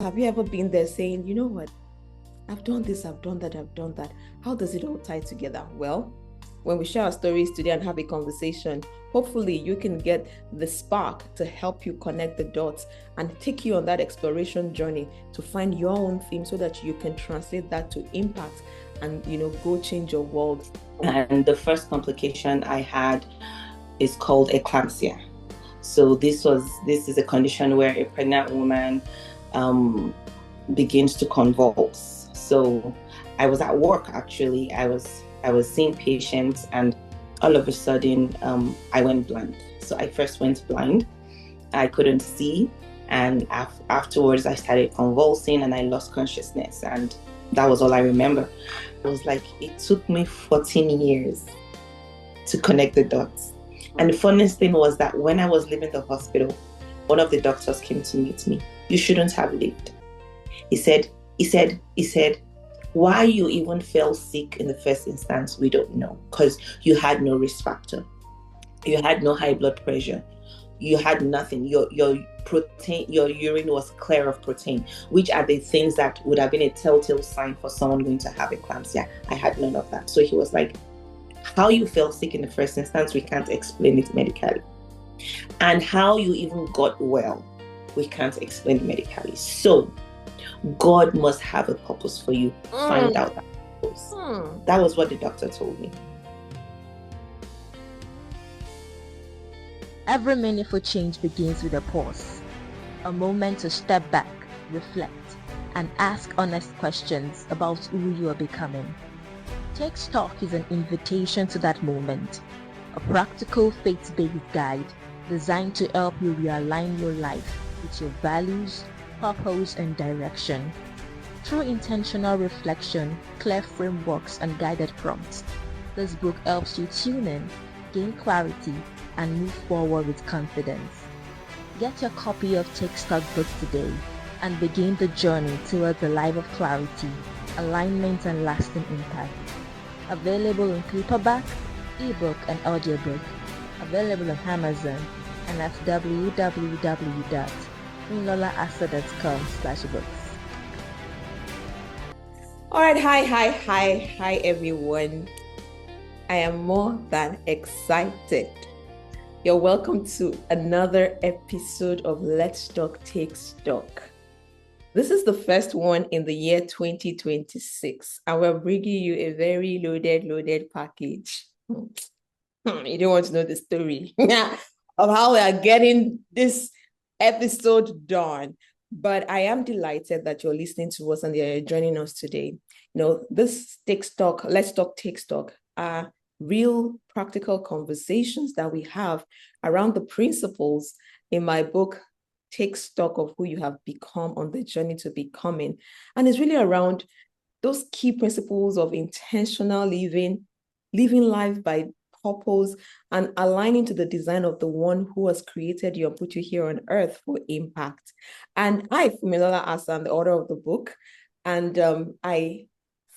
Have you ever been there saying, you know what, I've done this, I've done that, I've done that. How does it all tie together? Well, when we share our stories today and have a conversation, hopefully you can get the spark to help you connect the dots and take you on that exploration journey to find your own theme so that you can translate that to impact and, go change your world. And the first complication I had is called eclampsia. So this is a condition where a pregnant woman begins to convulse. So I was at work actually. I was seeing patients, and all of a sudden I went blind. So I first went blind. I couldn't see, and afterwards I started convulsing and I lost consciousness, and that was all I remember. It was like it took me 14 years to connect the dots. And the funniest thing was that when I was leaving the hospital, one of the doctors came to meet me. You shouldn't have lived. He said, why you even fell sick in the first instance, we don't know, because you had no risk factor. You had no high blood pressure. You had nothing. Your protein, your urine was clear of protein, which are the things that would have been a telltale sign for someone going to have eclampsia. I had none of that. So he was like, how you fell sick in the first instance, we can't explain it medically. And how you even got well, we can't explain medically. So God must have a purpose for you. Find out that purpose. That was what the doctor told me. Every meaningful change begins with a pause, a moment to step back, reflect, and ask honest questions about who you are becoming. Take Stock is an invitation to that moment, a practical faith-based guide designed to help you realign your life with your values, purpose, and direction. Through intentional reflection, clear frameworks, and guided prompts, this book helps you tune in, gain clarity, and move forward with confidence. Get your copy of Take Stock book today and begin the journey towards a life of clarity, alignment, and lasting impact. Available in paperback, ebook, and audiobook. Available on Amazon and at www.winlolaasa.com/books. All right, hi everyone. I am more than excited. You're welcome to another episode of Let's Talk Take Stock. This is the first one in the year 2026, and we're bringing you a very loaded package. You don't want to know the story of how we are getting this episode done, but I am delighted that you're listening to us and you're joining us today. This Take Stock, Let's Talk Take Stock, are real practical conversations that we have around the principles in my book, Take Stock of Who You Have Become on the Journey to Becoming. And it's really around those key principles of intentional living life by purpose, and aligning to the design of the one who has created you and put you here on earth for impact. And I, Fumilola Asa, am the author of the book, and I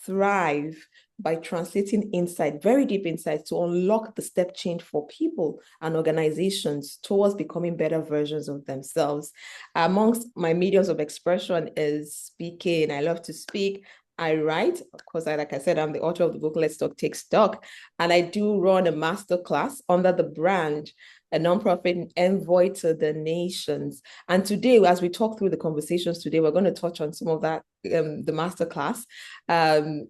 thrive by translating insight, very deep insights, to unlock the step change for people and organizations towards becoming better versions of themselves. Amongst my mediums of expression is speaking. I love to speak. I write, of course, like I said, I'm the author of the book, Let's Talk Take Stock, and I do run a masterclass under the brand, a nonprofit envoy to the nations. And today, as we talk through the conversations today, we're going to touch on some of that, the masterclass. I'm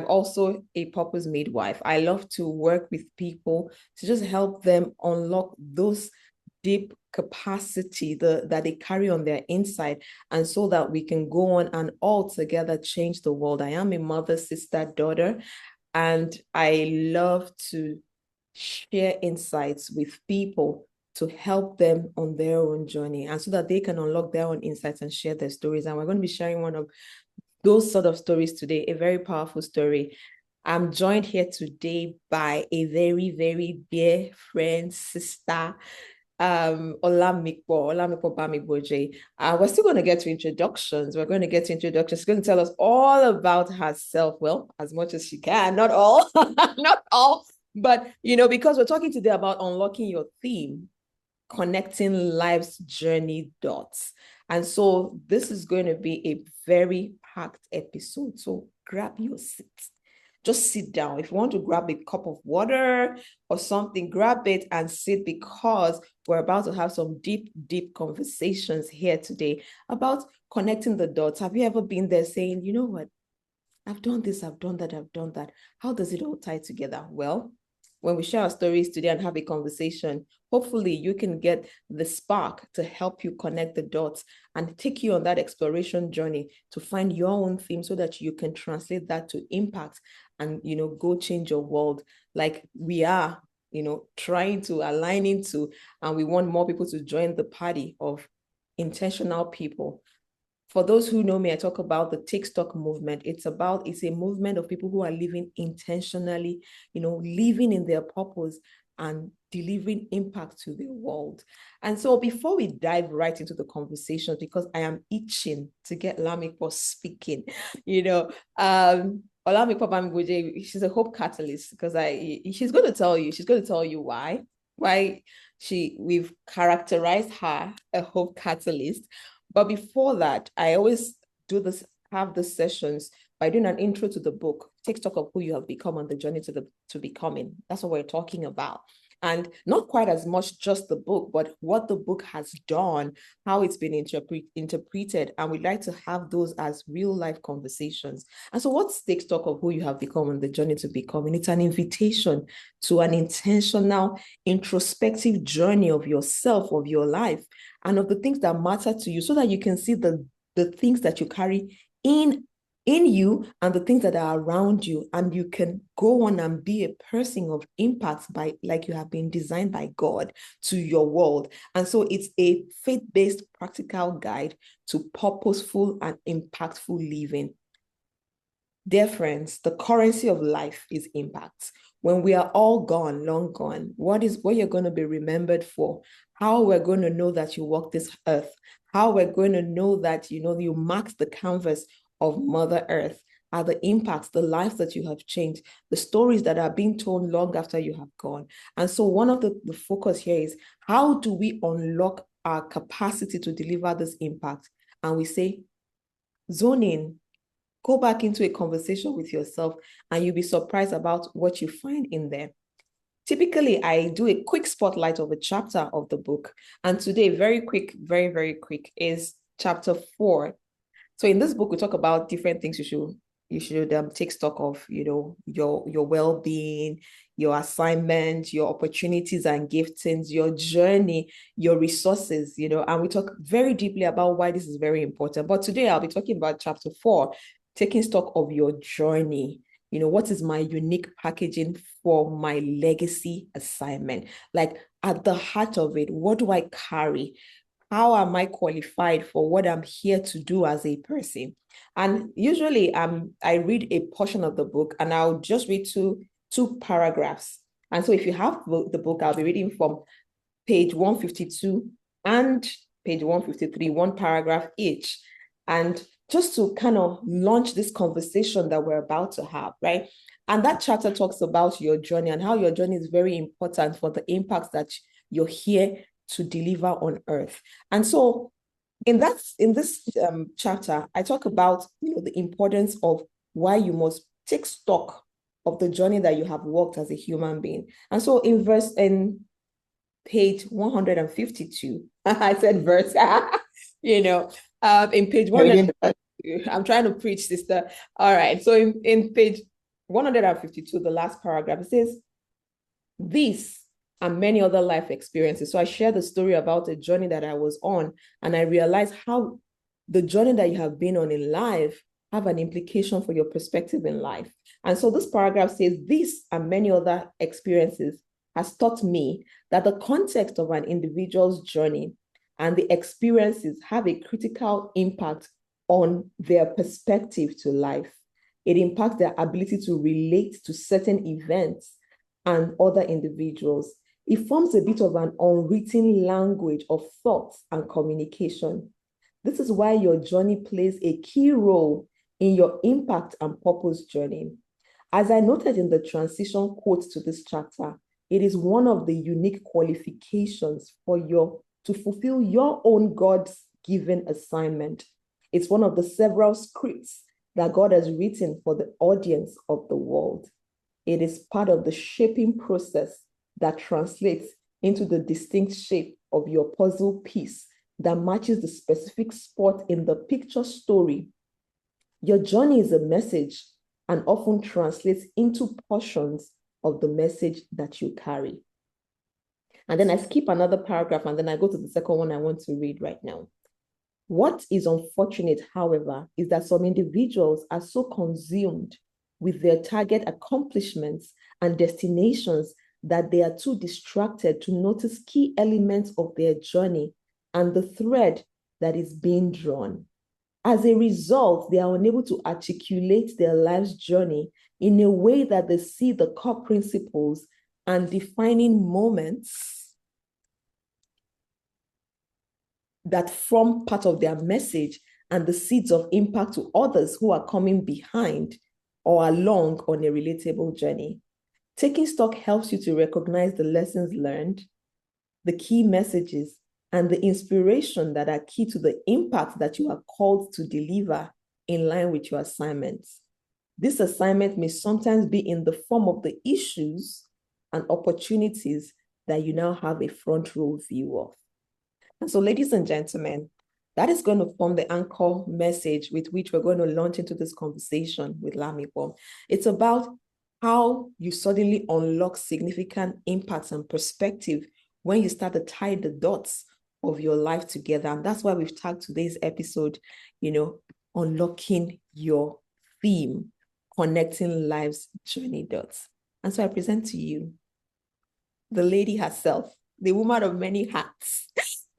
also a purpose midwife. I love to work with people to just help them unlock those deep capacity that they carry on their inside, and so that we can go on and all together change the world. I am a mother, sister, daughter, and I love to share insights with people to help them on their own journey, and so that they can unlock their own insights and share their stories. And we're going to be sharing one of those sort of stories today, a very powerful story. I'm joined here today by a very, very dear friend, sister, Olamipo Bamigboje. We're still going to get to introductions. She's going to tell us all about herself. Well, as much as she can, not all, not all, but because we're talking today about unlocking your theme, connecting life's journey dots. And so this is going to be a very packed episode. So grab your seat. Just sit down. If you want to grab a cup of water or something, grab it and sit, because we're about to have some deep, deep conversations here today about connecting the dots. Have you ever been there saying, you know what? I've done this, I've done that, I've done that. How does it all tie together? Well, when we share our stories today and have a conversation, hopefully you can get the spark to help you connect the dots and take you on that exploration journey to find your own theme so that you can translate that to impact and, go change your world like we are, trying to align into, and we want more people to join the party of intentional people. For those who know me, I talk about the Take Stock movement. It's a movement of people who are living intentionally, living in their purpose and delivering impact to the world. And so before we dive right into the conversation, because I am itching to get Olamipo speaking, Olamipo Bamigboje, she's a hope catalyst, because she's going to tell you why we've characterized her a hope catalyst. But before that, I always have the sessions by doing an intro to the book, Take Stock of Who You Have Become on the Journey to Becoming. That's what we're talking about. And not quite as much just the book, but what the book has done, how it's been interpreted. And we'd like to have those as real life conversations. And so what's Take Stock of Who You Have Become on the Journey to Becoming? It's an invitation to an intentional, introspective journey of yourself, of your life, and of the things that matter to you, so that you can see the things that you carry in you and the things that are around you, and you can go on and be a person of impact like you have been designed by God to your world. And so it's a faith-based practical guide to purposeful and impactful living. Dear friends, the currency of life is impact. When we are all gone, long gone, what you're going to be remembered for, how we're going to know that you walk this earth, how we're going to know that, you marked the canvas of Mother Earth, are the impacts, the lives that you have changed, the stories that are being told long after you have gone. And so one of the focus here is, how do we unlock our capacity to deliver this impact? And we say, zone in, go back into a conversation with yourself, and you'll be surprised about what you find in there. Typically, I do a quick spotlight of a chapter of the book. And today, very quick, very, very quick, is chapter 4. So in this book, we talk about different things you should take stock of, your well-being, your assignment, your opportunities and giftings, your journey, your resources, and we talk very deeply about why this is very important. But today I'll be talking about chapter 4, taking stock of your journey. What is my unique packaging for my legacy assignment? Like, at the heart of it, what do I carry? How am I qualified for what I'm here to do as a person? And usually I read a portion of the book, and I'll just read two paragraphs. And so if you have the book, I'll be reading from page 152 and page 153, one paragraph each. And just to kind of launch this conversation that we're about to have, right? And that chapter talks about your journey and how your journey is very important for the impacts that you're here to deliver on earth. And so in this chapter, I talk about, the importance of why you must take stock of the journey that you have walked as a human being. And so in page 152, I said verse, in page 100, I'm trying to preach, sister. All right. So in page 152, the last paragraph, it says, "These and many other life experiences." So I share the story about a journey that I was on, and I realized how the journey that you have been on in life have an implication for your perspective in life. And so this paragraph says, "These and many other experiences has taught me that the context of an individual's journey and the experiences have a critical impact on their perspective to life. It impacts their ability to relate to certain events and other individuals. It forms a bit of an unwritten language of thoughts and communication. This is why your journey plays a key role in your impact and purpose journey. As I noted in the transition quote to this chapter, it is one of the unique qualifications for to fulfill your own given assignment. It's one of the several scripts that God has written for the audience of the world. It is part of the shaping process that translates into the distinct shape of your puzzle piece that matches the specific spot in the picture story. Your journey is a message and often translates into portions of the message that you carry. And then I skip another paragraph and then I go to the second one I want to read right now. What is unfortunate, however, is that some individuals are so consumed with their target accomplishments and destinations that they are too distracted to notice key elements of their journey and the thread that is being drawn. As a result, they are unable to articulate their life's journey in a way that they see the core principles and defining moments that form part of their message and the seeds of impact to others who are coming behind or along on a relatable journey. Taking stock helps you to recognize the lessons learned, the key messages, and the inspiration that are key to the impact that you are called to deliver in line with your assignments. This assignment may sometimes be in the form of the issues and opportunities that you now have a front row view of. And so, ladies and gentlemen, that is going to form the anchor message with which we're going to launch into this conversation with Olamipo. It's about how you suddenly unlock significant impacts and perspective when you start to tie the dots of your life together. And that's why we've tagged today's episode, unlocking your theme, connecting life's journey dots. And so I present to you the lady herself, the woman of many hats,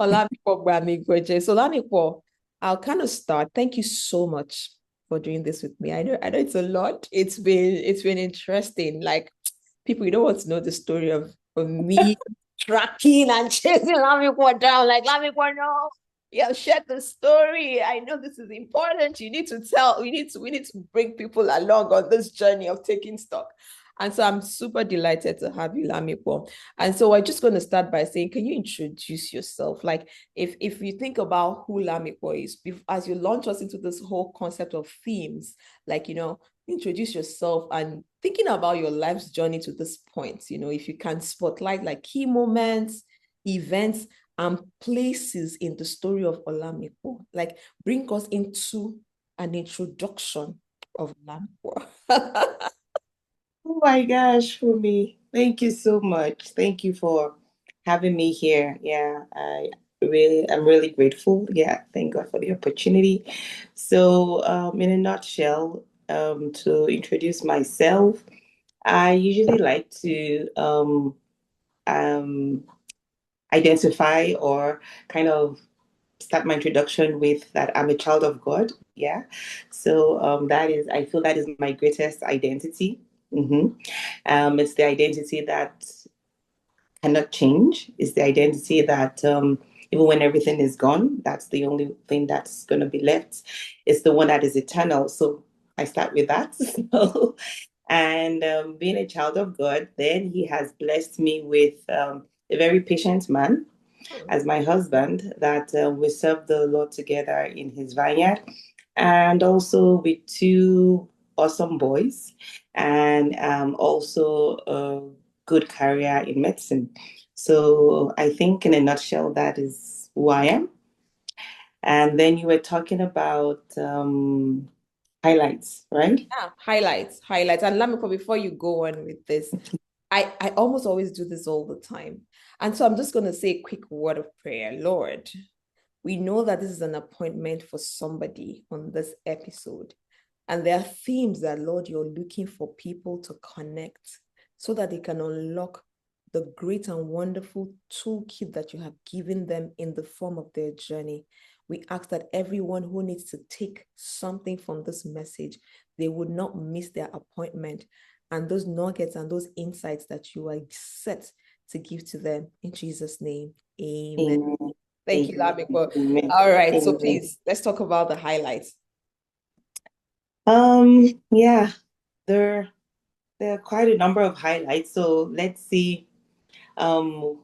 Olamipo Bamigboje. So Olamipo, I'll kind of start. Thank you so much for doing this with me. I know it's a lot. It's been interesting. Like, people, you don't want to know the story of me tracking and chasing Olamipo down. Like, Olamipo, no, you have shared the story. I know this is important. You need to tell. We need to bring people along on this journey of taking stock. And so I'm super delighted to have you, Olamipo. And so we're just going to start by saying, can you introduce yourself? Like, if you think about who Olamipo is, as you launch us into this whole concept of themes, like, introduce yourself and thinking about your life's journey to this point, if you can spotlight like key moments, events, and places in the story of Olamipo, like bring us into an introduction of Olamipo. Oh my gosh, Fumi, thank you so much. Thank you for having me here. Yeah, I'm really grateful. Yeah, thank God for the opportunity. So, in a nutshell, to introduce myself, I usually like to identify or kind of start my introduction with that I'm a child of God. Yeah. So I feel that is my greatest identity. It's the identity that cannot change. It's the identity that even when everything is gone, that's the only thing that's going to be left. It's the one that is eternal. So I start with that. And being a child of God, then He has blessed me with a very patient man as my husband, that we serve the Lord together in His vineyard, and also with two awesome boys, and also a good career in medicine. So I think in a nutshell, that is who I am. And then you were talking about highlights, right? Yeah, highlights. And Olamipo, before you go on with this, I almost always do this all the time. And so I'm just going to say a quick word of prayer. Lord, we know that this is an appointment for somebody on this episode. And there are themes that, Lord, you're looking for people to connect so that they can unlock the great and wonderful toolkit that you have given them in the form of their journey. We ask that everyone who needs to take something from this message, they would not miss their appointment and those nuggets and those insights that you are set to give to them. In Jesus' name, amen. Amen. Thank you, Olamipo. Amen. All right, so Amen. please, let's talk about the highlights. Yeah, there are quite a number of highlights. So let's see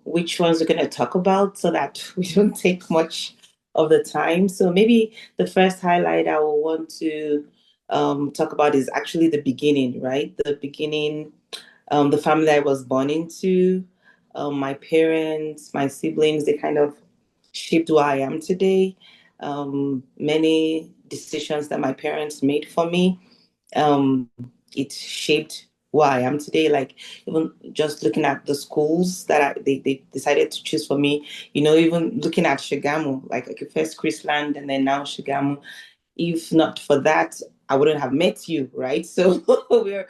which ones we're going to talk about so that we don't take much of the time. So maybe the first highlight I will want to talk about is actually the beginning, right? The beginning, the family I was born into, my parents, my siblings, they kind of shaped who I am today. Many decisions that my parents made for me, it shaped who I am today. Like even just looking at the schools that they decided to choose for me, even looking at Shigamu, like okay, first Chrisland and then now Shigamu. If not for that, I wouldn't have met you, right? So we're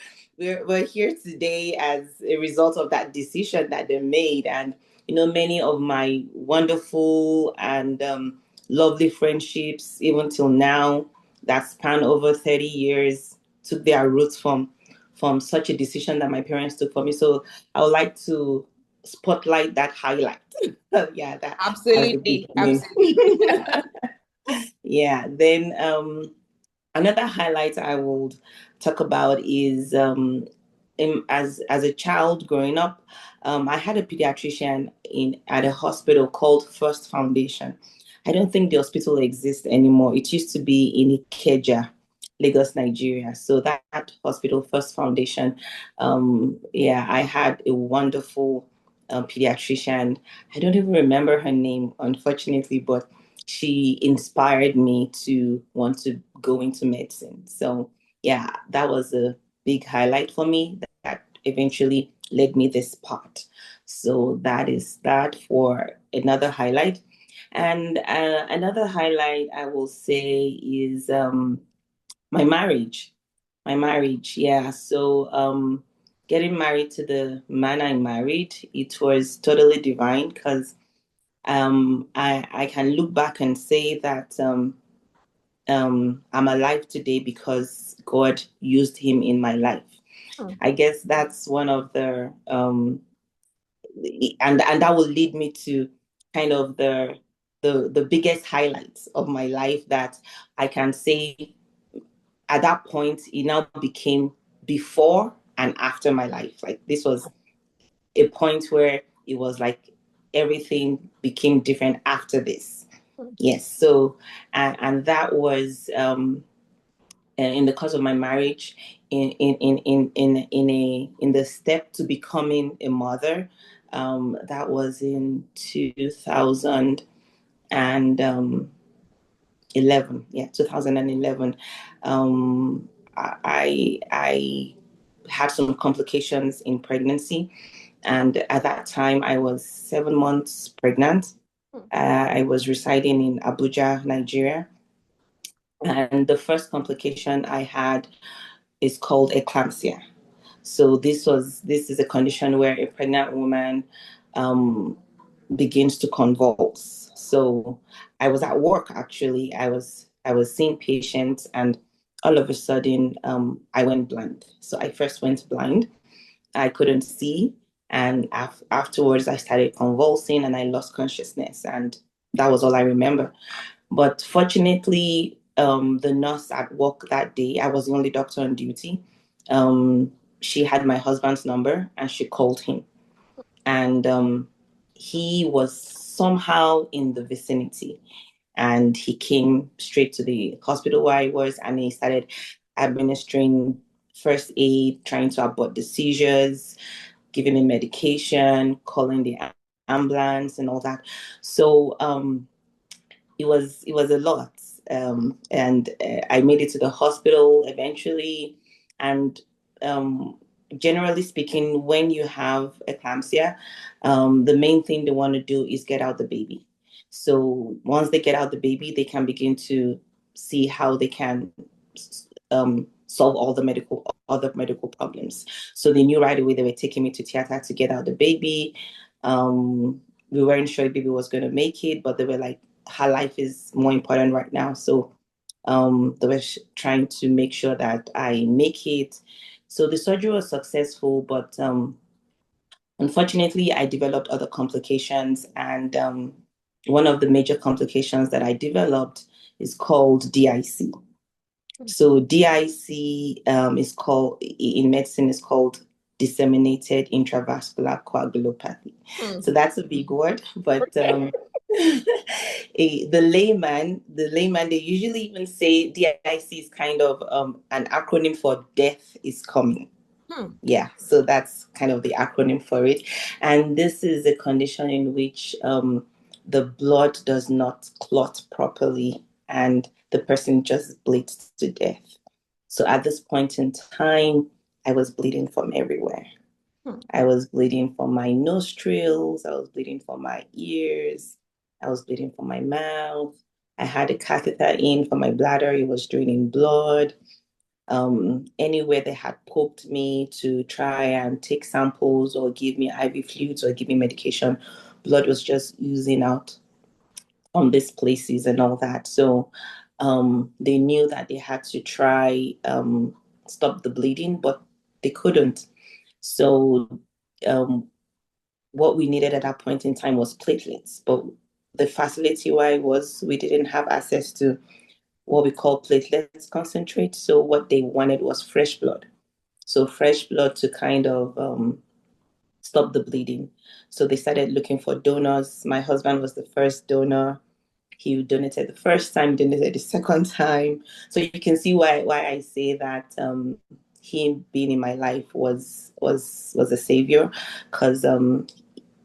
here today as a result of that decision that they made. And many of my wonderful and lovely friendships, even till now, that span over 30 years, took their roots from such a decision that my parents took for me. So I would like to spotlight that highlight. Yeah, that as the Absolutely. beginning. Absolutely. Yeah. Then another highlight I would talk about is as a child growing up, I had a pediatrician at a hospital called First Foundation. I don't think the hospital exists anymore. It used to be in Ikeja, Lagos, Nigeria. So that hospital, First Foundation, yeah, I had a wonderful pediatrician. I don't even remember her name, unfortunately, but she inspired me to want to go into medicine. So yeah, that was a big highlight for me that eventually led me this part. So that is that for another highlight. And another highlight I will say is my marriage. My marriage, yeah. So getting married to the man I married, it was totally divine because I can look back and say that I'm alive today because God used him in my life. I guess that's one of the and that will lead me to kind of the biggest highlights of my life that I can say at that point it now became before and after my life. Like this was a point where it was like everything became different after this. Yes. So and that was in the course of my marriage, in the step to becoming a mother. That was in 2011. Yeah, 2011. I had some complications in pregnancy, and at that time I was 7 months pregnant. I was residing in Abuja, Nigeria. And the first complication I had is called eclampsia. So this is a condition where a pregnant woman um, begins to convulse. So I was at work actually. I was seeing patients, and all of a sudden I went blind. So I first went blind. I couldn't see, and afterwards I started convulsing, and I lost consciousness, and that was all I remember. But fortunately, the nurse at work that day, I was the only doctor on duty. She had my husband's number and she called him. And he was somehow in the vicinity. And he came straight to the hospital where I was, and he started administering first aid, trying to abort the seizures, giving me medication, calling the ambulance, and all that. So it was a lot. And I made it to the hospital eventually. And generally speaking, when you have eclampsia, the main thing they want to do is get out the baby. So once they get out the baby, they can begin to see how they can solve all the other medical problems. So they knew right away they were taking me to theater to get out the baby. We weren't sure if baby was going to make it, but they were like, her life is more important right now. So they were trying to make sure that I make it. So the surgery was successful, but unfortunately, I developed other complications. And one of the major complications that I developed is called DIC. So DIC is called, in medicine, is called disseminated intravascular coagulopathy. So that's a big word, but The layman, they usually even say DIC is kind of an acronym for death is coming. Yeah, so that's kind of the acronym for it. And this is a condition in which the blood does not clot properly and the person just bleeds to death. So at this point in time, I was bleeding from everywhere. I was bleeding from my nostrils, I was bleeding from my ears, I was bleeding from my mouth. I had a catheter in for my bladder, it was draining blood. Anywhere they had poked me to try and take samples or give me IV fluids or give me medication, blood was just oozing out on these places and all that. So they knew that they had to try stop the bleeding, but they couldn't. So um, what we needed at that point in time was platelets, but the facility where I was, we didn't have access to what we call platelets concentrate. So what they wanted was fresh blood. So fresh blood to kind of stop the bleeding. So they started looking for donors. My husband was the first donor. He donated the first time, donated the second time. So you can see why I say that him being in my life was a savior, because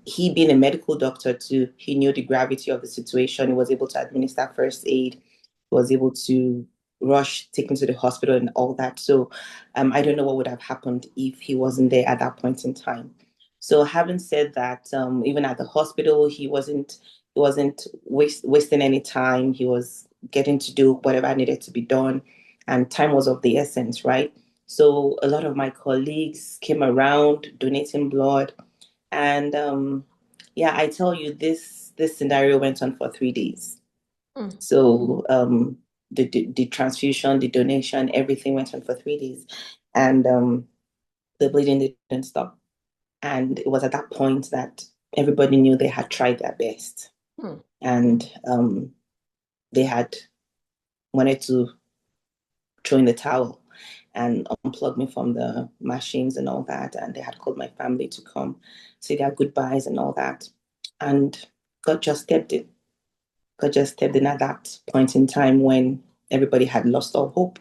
he being a medical doctor too, he knew the gravity of the situation. He was able to administer first aid. He was able to rush, take him to the hospital and all that. So I don't know what would have happened if he wasn't there at that point in time. So having said that, even at the hospital, he wasn't wasting any time. He was getting to do whatever needed to be done, and time was of the essence, right? So a lot of my colleagues came around donating blood, and yeah, I tell you, this scenario went on for 3 days. So the transfusion, the donation, everything went on for 3 days, and the bleeding didn't stop. And it was at that point that everybody knew they had tried their best, and they had wanted to throw in the towel and unplug me from the machines and all that. And they had called my family to come say their goodbyes and all that. And God just stepped in. God just stepped in at that point in time when everybody had lost all hope.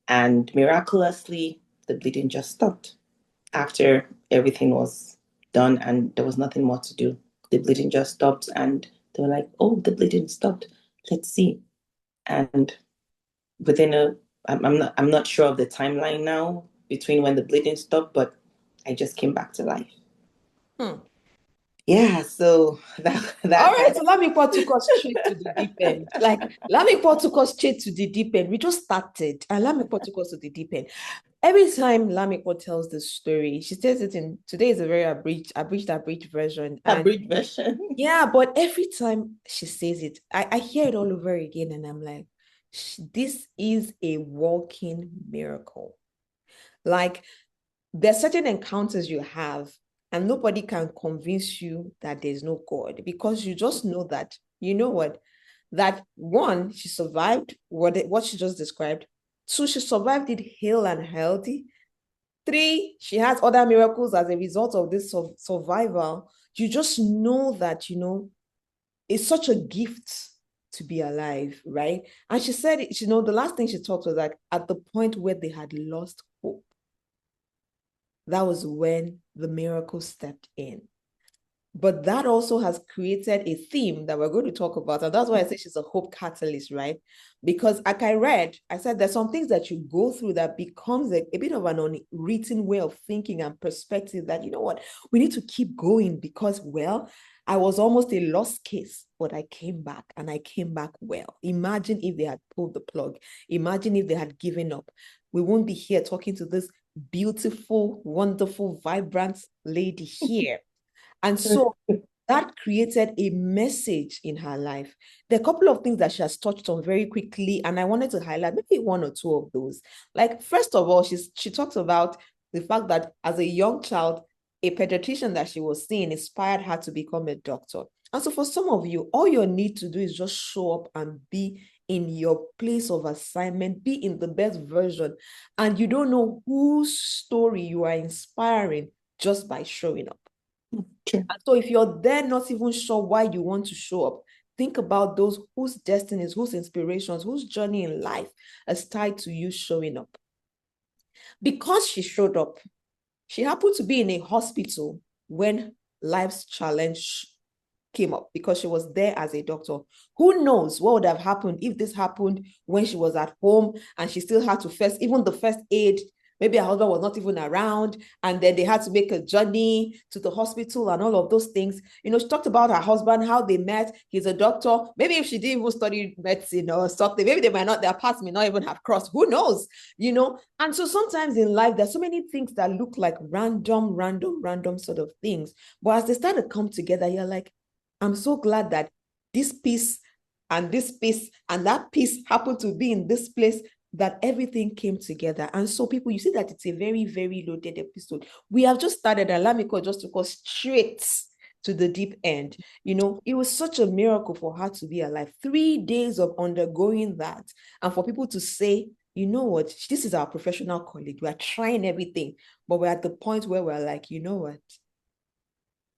And miraculously, the bleeding just stopped after everything was done and there was nothing more to do. The bleeding just stopped, and they were like, "Oh, the bleeding stopped. Let's see." And within I'm not sure of the timeline now between when the bleeding stopped, but I just came back to life. Yeah, so All right, so Olamipo took us straight to the deep end. Like, Olamipo took us straight to the deep end. We just started, and Olamipo took us to the deep end. Every time Olamipo tells the story, she says it in, today is a very abridged version. Abridged version. Yeah, but every time she says it, I hear it all over again, and I'm like, this is a walking miracle. Like, there's certain encounters you have, and nobody can convince you that there's no God, because you just know that, you know what, that one, she survived what she just described. Two, she survived it hale and healthy. Three, she has other miracles as a result of this survival. You just know that, it's such a gift to be alive, right? And she said, the last thing she talked was like, at the point where they had lost hope, that was when the miracle stepped in. But that also has created a theme that we're going to talk about. And that's why I say she's a hope catalyst, right? Because like I said, there's some things that you go through that becomes a bit of an unwritten way of thinking and perspective that, you know what, we need to keep going because, well, I was almost a lost case, but I came back and I came back well. Imagine if they had pulled the plug. Imagine if they had given up. We won't be here talking to this beautiful, wonderful, vibrant lady here. And so that created a message in her life. There are a couple of things that she has touched on very quickly, and I wanted to highlight maybe one or two of those. Like, first of all, she talks about the fact that as a young child, a pediatrician that she was seeing inspired her to become a doctor. And so for some of you, all you need to do is just show up and be in your place of assignment, be in the best version. And you don't know whose story you are inspiring just by showing up. True. And so if you're there not even sure why you want to show up, think about those whose destinies, whose inspirations, whose journey in life is tied to you showing up. Because she showed up, she happened to be in a hospital when life's challenge came up, because she was there as a doctor. Who knows what would have happened if this happened when she was at home and she still had to even the first aid. Maybe her husband was not even around, and then they had to make a journey to the hospital and all of those things. She talked about her husband, how they met. He's a doctor. Maybe if she didn't even study medicine or something, maybe their paths may not even have crossed. Who knows? And so sometimes in life, there's so many things that look like random sort of things. But as they start to come together, you're like, I'm so glad that this piece and that piece happened to be in this place, that everything came together. And so people, you see that it's a very, very loaded episode. We have just started, and Olamipo just took us straight to the deep end. It was such a miracle for her to be alive. 3 days of undergoing that. And for people to say, you know what, this is our professional colleague. We are trying everything, but we're at the point where we're like, you know what?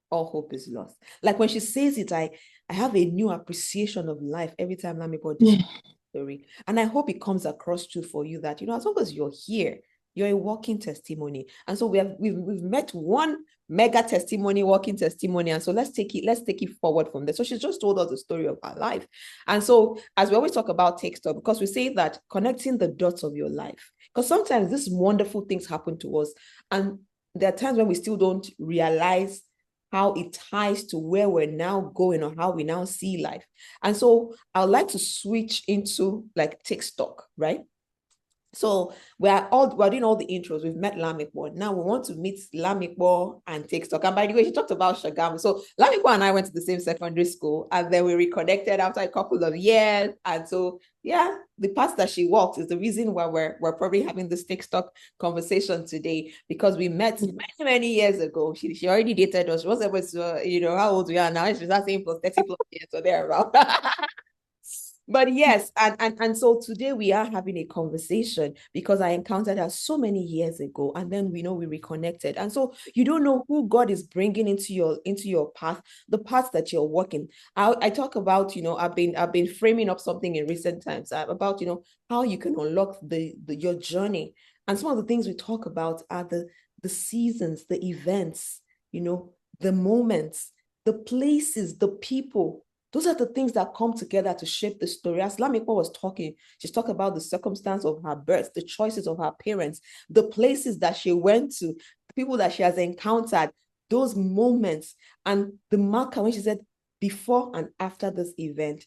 All hope is lost. Like when she says it, I have a new appreciation of life every time Olamipo describes the story. And I hope it comes across too for you that, as long as you're here, you're a walking testimony. And so we've met one mega testimony, walking testimony. And so let's take it forward from there. So she's just told us the story of her life. And so as we always talk about Take Stock, because we say that connecting the dots of your life, because sometimes these wonderful things happen to us. And there are times when we still don't realize how it ties to where we're now going or how we now see life. And so I'd like to switch into Take Stock, right? So we're doing all the intros. We've met Olamipo. Now we want to meet Olamipo and Take Stock. And by the way, she talked about Shagamu. So Olamipo and I went to the same secondary school, and then we reconnected after a couple of years. And so, yeah, the path that she walked is the reason why we're probably having this Take Stock conversation today, because we met many years ago. She already dated us. She was able to, how old we are now. She's not saying plus 30 plus years, so they're around. But yes, and so today we are having a conversation because I encountered her so many years ago, and then we reconnected. And so you don't know who God is bringing into your path, the path that you're walking. I talk about, I've been framing up something in recent times about, how you can unlock your journey. And some of the things we talk about are the seasons, the events, the moments, the places, the people. Those are the things that come together to shape the story. As Olamipo was talking, she's talking about the circumstance of her birth, the choices of her parents, the places that she went to, the people that she has encountered, those moments, and the marker when she said before and after this event.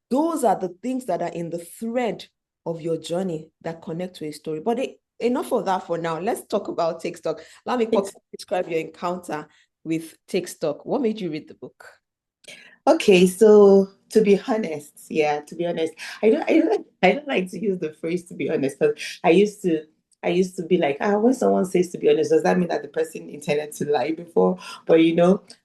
Those are the things that are in the thread of your journey that connect to a story. But enough of that for now. Let's talk about Take Stock. Olamipo, describe your encounter with Take Stock. What made you read the book? Okay, so to be honest, I don't like to use the phrase to be honest, because I used to be like, when someone says to be honest, does that mean that the person intended to lie before? But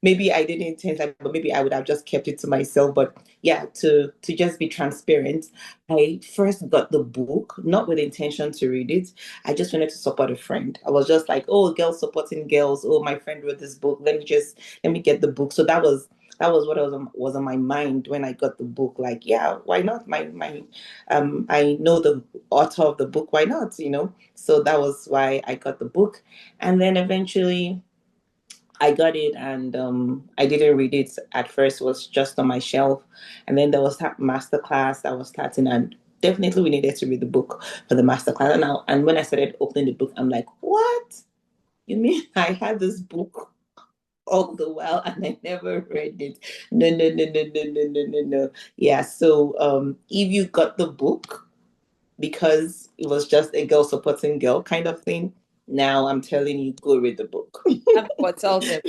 maybe I didn't intend that, but maybe I would have just kept it to myself. But yeah, to just be transparent, I first got the book not with intention to read it. I just wanted to support a friend. I was just like, oh, girls supporting girls. Oh, my friend wrote this book. Let me get the book. So that was what was on my mind when I got the book. Like, yeah, why not? I know the author of the book. Why not? So that was why I got the book, and then eventually I got it, and I didn't read it at first. It was just on my shelf, and then there was that masterclass that was starting, and definitely we needed to read the book for the masterclass. And when I started opening the book, I'm like, what? You mean I had this book all the while and I never read it? No, no, no, no, no, no, no, no, no. Yeah. So if you got the book because it was just a girl supporting girl kind of thing, now I'm telling you, go read the book. Tell them.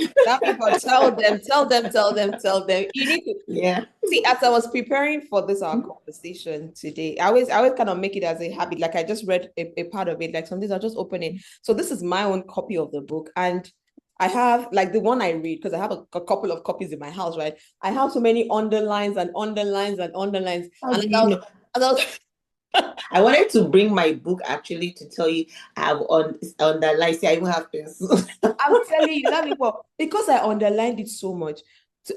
Tell them. You need to. Yeah. See, as I was preparing for our conversation today, I always kind of make it as a habit. Like I just read a part of it. Like some days I'll just open it. So this is my own copy of the book, and I have the one I read because I have a couple of copies in my house, right? I have so many underlines and underlines and underlines. How do you know? I wanted to bring my book actually to tell you I have underlined. See, I even have pencil. I'm telling you, Olamipo, because I underlined it so much.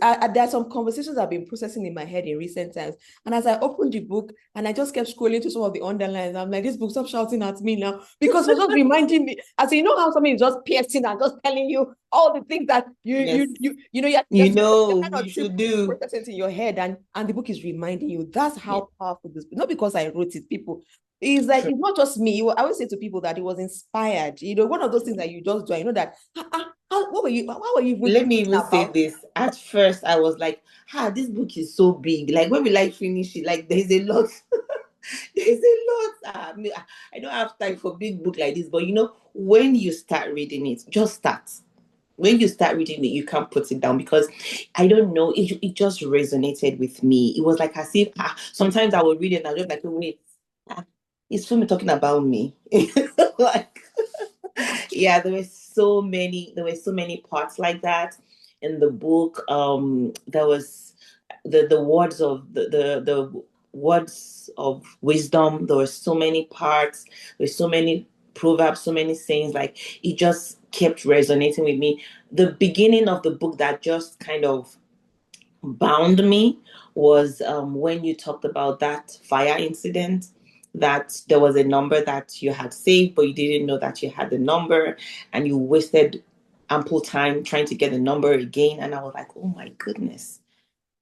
There are some conversations I've been processing in my head in recent times. And as I opened the book and I just kept scrolling to some of the underlines, I'm like, this book, stop shouting at me now. Because it was just reminding me, as you know how something is just piercing and just telling you all the things that Yes. you're You kind of should do. processing in your head, and the book is reminding you. That's how powerful this, not because I wrote it, people. It's like, it's not just me. I always say to people that it was inspired. One of those things that you just do. I know that. What were you? How were you even Let me thinking even say about? this. At first, I was like, this book is so big. Like, when we like finish it, like, there's a lot. There's a lot. I don't have time for big book like this. But when you start reading it, just start. When you start reading it, you can't put it down, because I don't know, it just resonated with me. It was like as if sometimes I would read it and I was just like, wait, is Fumi talking about me? Like, yeah, there were so many parts like that in the book. There was the words of the words of wisdom. There were so many parts. There were so many proverbs, so many sayings. Like, it just kept resonating with me. The beginning of the book that just kind of bound me was when you talked about that fire incident, that there was a number that you had saved, but you didn't know that you had the number, and you wasted ample time trying to get the number again. And I was like, oh my goodness,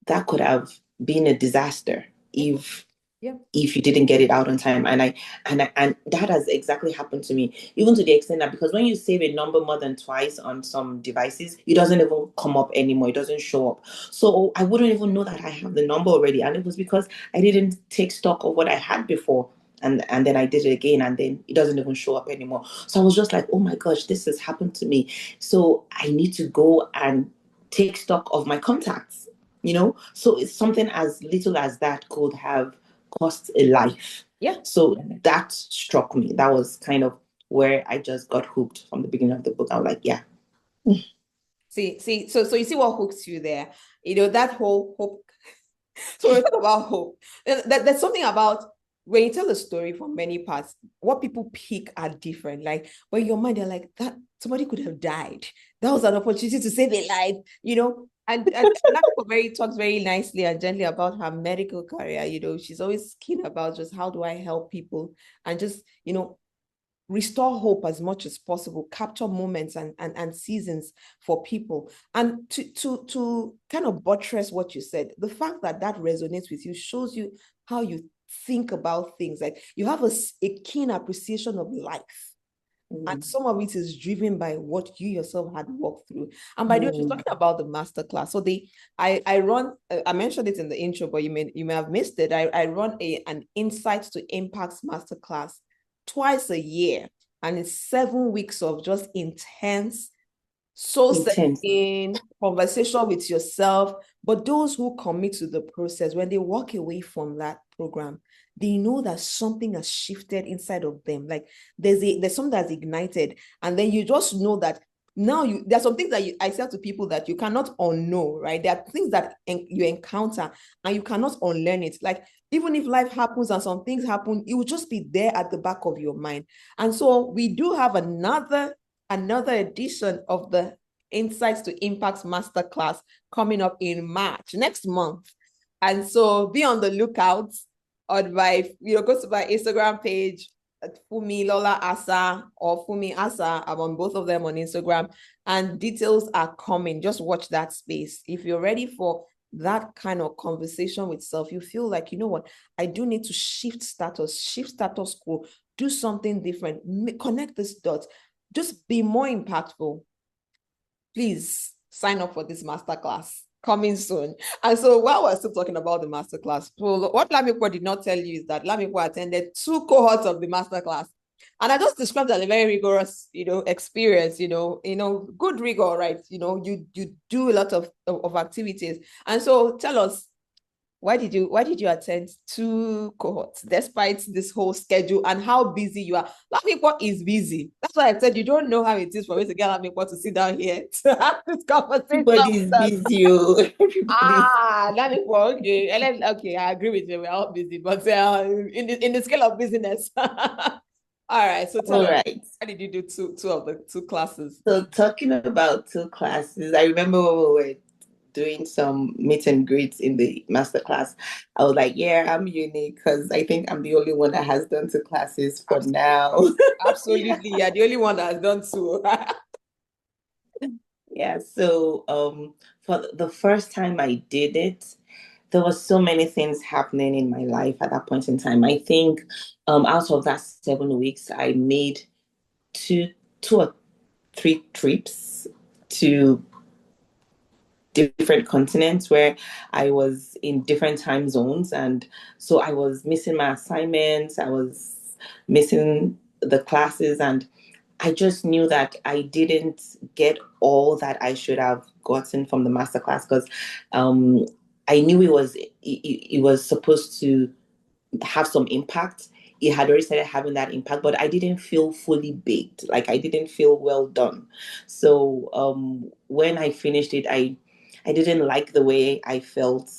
that could have been a disaster if you didn't get it out on time. And that has exactly happened to me, even to the extent that, because when you save a number more than twice on some devices, it doesn't even come up anymore. It doesn't show up. So I wouldn't even know that I have the number already. And it was because I didn't take stock of what I had before. And then I did it again, and then it doesn't even show up anymore. So I was just like, oh my gosh, this has happened to me. So I need to go and take stock of my contacts. So it's something as little as that could have cost a life. Yeah. So that struck me. That was kind of where I just got hooked from the beginning of the book. I was like, yeah. See, so you see what hooks you there. That whole hope. So we talk about hope. There's something about when you tell a story from many parts, what people pick are different. Like, when your mind, they're like, that somebody could have died. That was an opportunity to save a life, And Olamipo talks very nicely and gently about her medical career. She's always keen about just how do I help people, and just, restore hope as much as possible, capture moments and seasons for people. And to kind of buttress what you said, the fact that resonates with you shows you how you think about things. Like, you have a keen appreciation of life. And some of it is driven by what you yourself had walked through. And by the way, she's talking about the masterclass. So I run, I mentioned it in the intro, but you may have missed it. I run an Insights to Impacts masterclass twice a year. And it's 7 weeks of just intense, soul-searching conversation with yourself. But those who commit to the process, when they walk away from that program, they know that something has shifted inside of them. Like, there's something that's ignited, and then you just know that now there are some things that I say to people that you cannot unknow, right? There are things that you encounter and you cannot unlearn it. Like, even if life happens and some things happen, it will just be there at the back of your mind. And so we do have another edition of the Insights to Impacts Masterclass coming up in March, next month. And so be on the lookout on my, go to my Instagram page at Fumi Lola Asa or Fumi Asa. I'm on both of them on Instagram, and details are coming. Just watch that space. If you're ready for that kind of conversation with self, you feel like, you know what, I do need to shift status quo, do something different, connect this dots, just be more impactful, please sign up for this masterclass coming soon. And so while we're still talking about the masterclass, so what Olamipo did not tell you is that Olamipo attended 2 cohorts of the masterclass. And I just described as a very rigorous, experience, good rigor, right? You do a lot of activities. And so tell us, why did you attend two cohorts despite this whole schedule and how busy you are? Olamipo is busy. That's why I said you don't know how it is for me to get Olamipo to sit down here to have this conversation Everybody is with us. busy. Everybody. Olamipo, okay. Okay, I agree with you. We're all busy, but in the scale of business. All right. So tell All us, right. how did you do two of the two classes? So talking about two classes, I remember when we were doing some meet and greets in the masterclass. I was like, yeah, I'm unique because I think I'm the only one that has done two classes for now. Absolutely. You're the only one that has done two. Yeah, so for the first time I did it, there was so many things happening in my life at that point in time. I think out of that 7 weeks, I made two or three trips to different continents where I was in different time zones. And so I was missing my assignments, I was missing the classes, and I just knew that I didn't get all that I should have gotten from the masterclass because um, I knew it was supposed to have some impact. It had already started having that impact, but I didn't feel fully baked. Like I didn't feel well done. So when I finished it, I didn't like the way I felt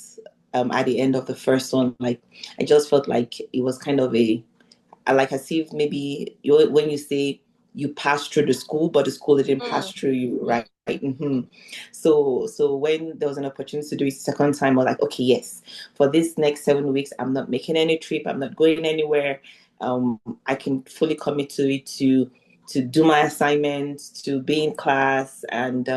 at the end of the first one. Like I just felt like it was kind of like as if maybe when you say you passed through the school, but the school didn't pass through you, right? Mm-hmm. So when there was an opportunity to do it second time, I was like, okay, yes, for this next 7 weeks, I'm not making any trip, I'm not going anywhere. I can fully commit to it to do my assignments, to be in class, and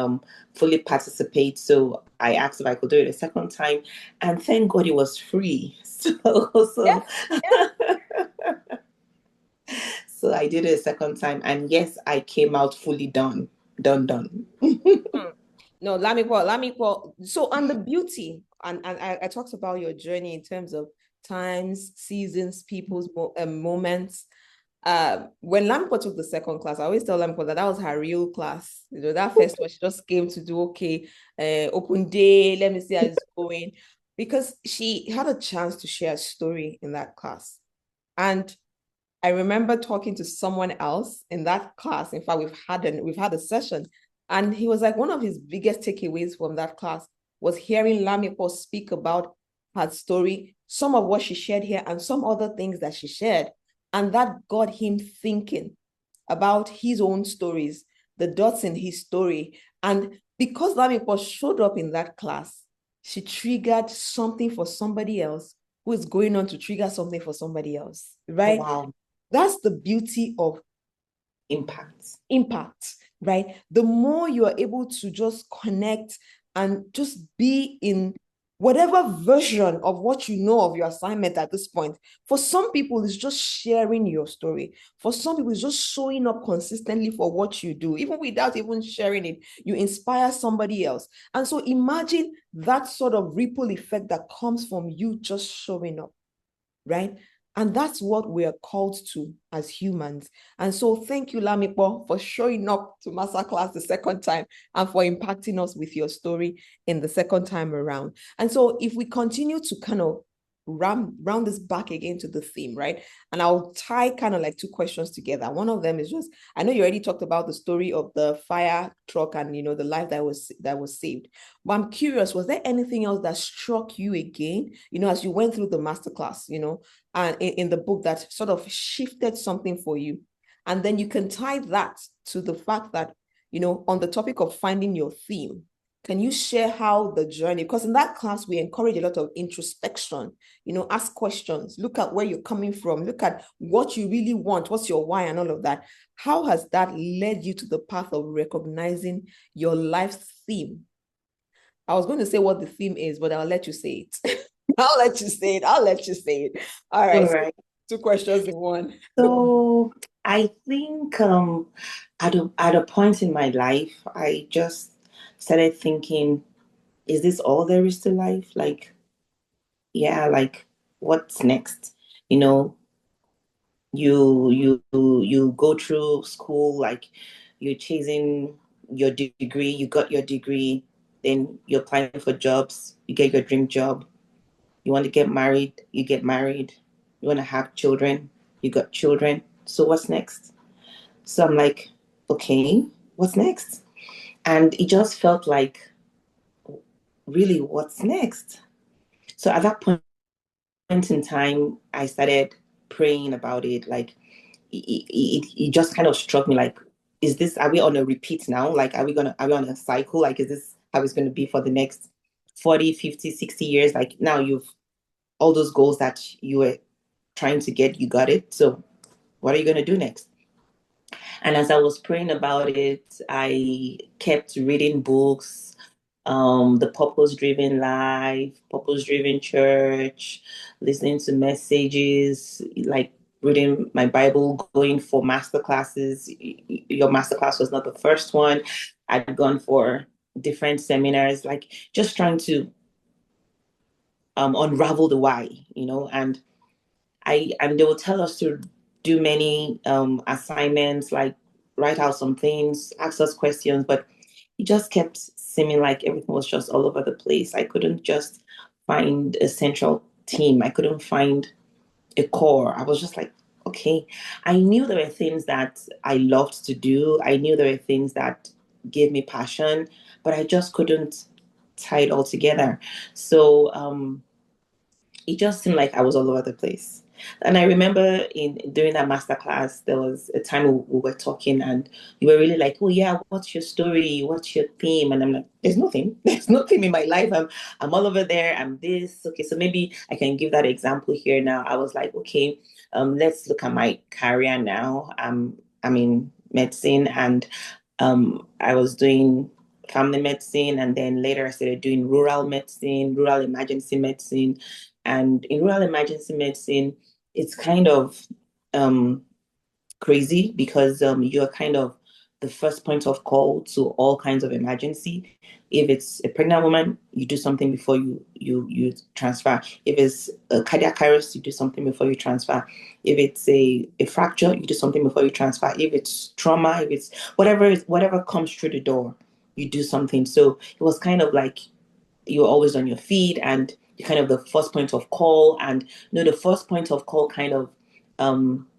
fully participate. So I asked if I could do it a second time, and thank God it was free. So Yeah. So I did it a second time, and yes, I came out fully done, done. No, Lamipo. So on the beauty, and I talked about your journey in terms of times, seasons, people's moments. When Lamipo took the second class, I always tell Lamipo that was her real class. That first one, she just came to do okay, open day, let me see how it's going. Because she had a chance to share a story in that class. And I remember talking to someone else in that class. In fact, we've had a session, and he was like, one of his biggest takeaways from that class was hearing Lamipo speak about her story, some of what she shared here, and some other things that she shared, and that got him thinking about his own stories, the dots in his story, and because Lamipo showed up in that class, she triggered something for somebody else who is going on to trigger something for somebody else, Oh, right? wow. That's the beauty of impact, right? The more you are able to just connect and just be in whatever version of what you know of your assignment at this point. For some people, it's just sharing your story. For some people, it's just showing up consistently for what you do. Even without even sharing it, you inspire somebody else. And so imagine that sort of ripple effect that comes from you just showing up, right? And that's what we're called to as humans. And so thank you, Lamipo, for showing up to Masterclass the second time and for impacting us with your story in the second time around. And so if we continue to kind of round this back again to the theme, right? And I'll tie kind of like two questions together. One of them is just, I know you already talked about the story of the fire truck and the life that was saved. But I'm curious, was there anything else that struck you again, as you went through the masterclass, and in the book that sort of shifted something for you? And then you can tie that to the fact that, on the topic of finding your theme, can you share how the journey, because in that class, we encourage a lot of introspection, ask questions, look at where you're coming from, look at what you really want, what's your why and all of that. How has that led you to the path of recognizing your life's theme? I was going to say what the theme is, but I'll let you say it. I'll let you say it. All right. All So right. two questions in one. So I think at a point in my life, I just started thinking, is this all there is to life? Like, yeah, like what's next? You know, you go through school, like you're chasing your degree, you got your degree, then you're applying for jobs, you get your dream job, You want to get married, you get married. You want to have children, you got children. So what's next? So I'm like, okay, what's next? And it just felt like, really, what's next? So at that point in time, I started praying about it. Like, it just kind of struck me like, is this, are we on a repeat now? Like, are we on a cycle? Like, is this how it's going to be for the next 40, 50, 60 years? Like, now you've, all those goals that you were trying to get, you got it. So what are you going to do next? And as I was praying about it, I kept reading books, the Purpose Driven Life, Purpose Driven Church, listening to messages, like reading my Bible, going for master classes. Your master class was not the first one. I'd gone for different seminars, like just trying to unravel the why, and they will tell us to do many assignments, like write out some things, ask us questions, but it just kept seeming like everything was just all over the place. I couldn't just find a central theme. I couldn't find a core. I was just like, okay. I knew there were things that I loved to do. I knew there were things that gave me passion, but I just couldn't tie it all together. So it just seemed like I was all over the place. And I remember in during that master class, there was a time we were talking, and you were really like, "Oh yeah, what's your story? What's your theme?" And I'm like, "There's nothing. There's nothing in my life. I'm all over there. I'm this. Okay, so maybe I can give that example here now." I was like, "Okay, let's look at my career now. I'm in medicine, and I was doing family medicine, and then later I started doing rural medicine, rural emergency medicine." And in rural emergency medicine, it's kind of um, crazy because you're kind of the first point of call to all kinds of emergency. If it's a pregnant woman, you do something before you transfer. If it's a cardiac arrest, you do something before you transfer. If it's a fracture, you do something before you transfer. If it's trauma, if it's whatever comes through the door, you do something. So it was kind of like you're always on your feet, and you're kind of the first point of call. And the first point of call kind of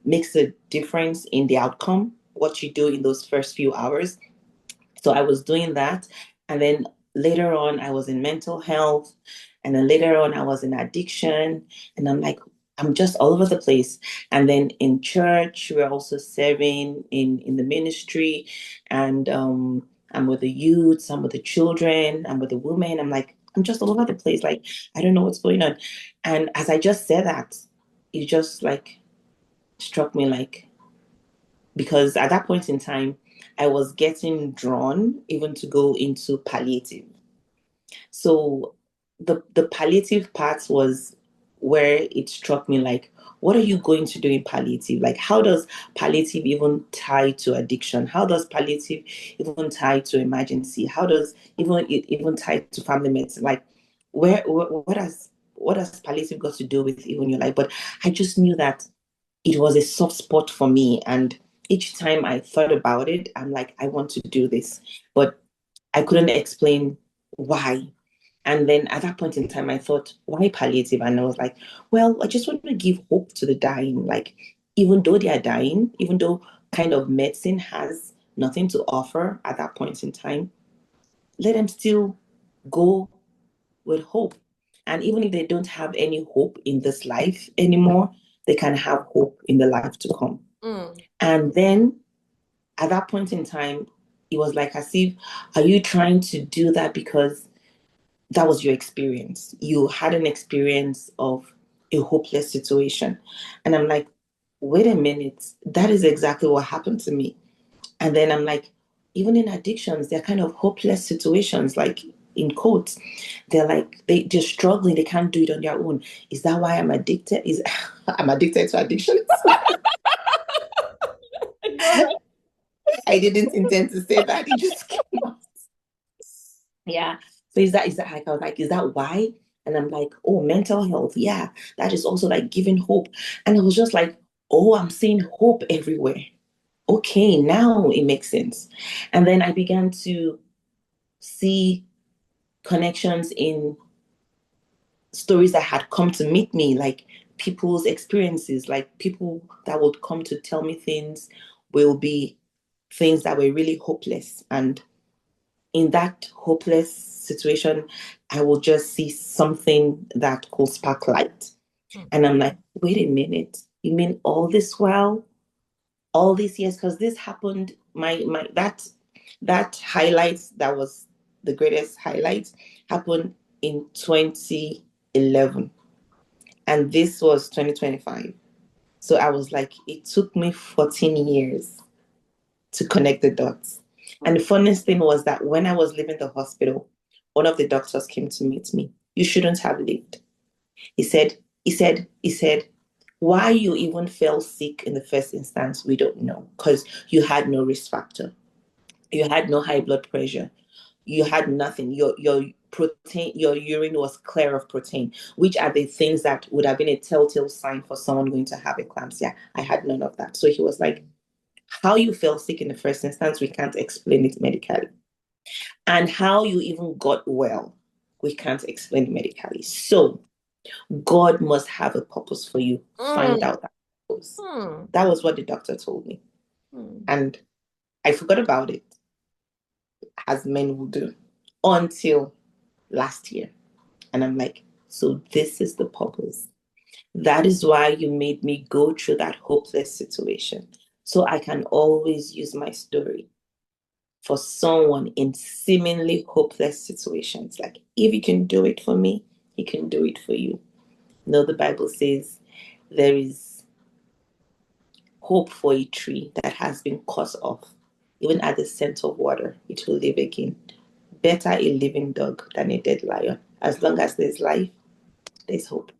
makes a difference in the outcome, what you do in those first few hours. So I was doing that. And then later on, I was in mental health. And then later on, I was in addiction. And I'm like, I'm just all over the place. And then in church, we're also serving in the ministry. And I'm with the youths, I'm with the children, I'm with the women. I'm like, I'm just all over the place. Like, I don't know what's going on. And as I just said that, it just like struck me like, because at that point in time, I was getting drawn even to go into palliative. So the palliative part was where it struck me like, what are you going to do in palliative? Like, how does palliative even tie to addiction? How does palliative even tie to emergency? How does it even tie to family medicine? Like, what has palliative got to do with even your life? But I just knew that it was a soft spot for me. And each time I thought about it, I'm like, I want to do this. But I couldn't explain why. And then at that point in time, I thought, why palliative? And I was like, well, I just want to give hope to the dying. Like, even though they are dying, even though kind of medicine has nothing to offer at that point in time, let them still go with hope. And even if they don't have any hope in this life anymore, they can have hope in the life to come. And then at that point in time, it was like as if, are you trying to do that because that was your experience? You had an experience of a hopeless situation. And I'm like, wait a minute, that is exactly what happened to me. And then I'm like, even in addictions, they're kind of hopeless situations, like in quotes. They're like, they're struggling, they can't do it on their own. Is that why I'm addicted? I'm addicted to addictions? I didn't intend to say that. It just came out. Yeah. So is that like, I was like, is that why? And I'm like, oh, mental health. Yeah. That is also like giving hope. And I was just like, oh, I'm seeing hope everywhere. Okay, now it makes sense. And then I began to see connections in stories that had come to meet me, like people's experiences, like people that would come to tell me things will be things that were really hopeless. And in that hopeless situation, I will just see something that could spark light. And I'm like, wait a minute, you mean all this while, all these years? Because this happened, that highlights, that was the greatest highlight, happened in 2011. And this was 2025. So I was like, it took me 14 years to connect the dots. And the funniest thing was that when I was leaving the hospital, one of the doctors came to meet me. You shouldn't have lived. He said, why you even fell sick in the first instance, we don't know, because you had no risk factor. You had no high blood pressure. You had nothing. Your protein, your urine was clear of protein, which are the things that would have been a telltale sign for someone going to have eclampsia. I had none of that. So he was like, how you fell sick in the first instance, we can't explain it medically. And how you even got well, we can't explain it medically. So God must have a purpose for you. Find out that purpose. That was what the doctor told me. And I forgot about it, as men will do, until last year. And I'm like, so this is the purpose. That is why you made me go through that hopeless situation. So I can always use my story for someone in seemingly hopeless situations. Like, if you can do it for me, he can do it for you. You know, the Bible says there is hope for a tree that has been cut off. Even at the scent of water, it will live again. Better a living dog than a dead lion. As long as there's life, there's hope.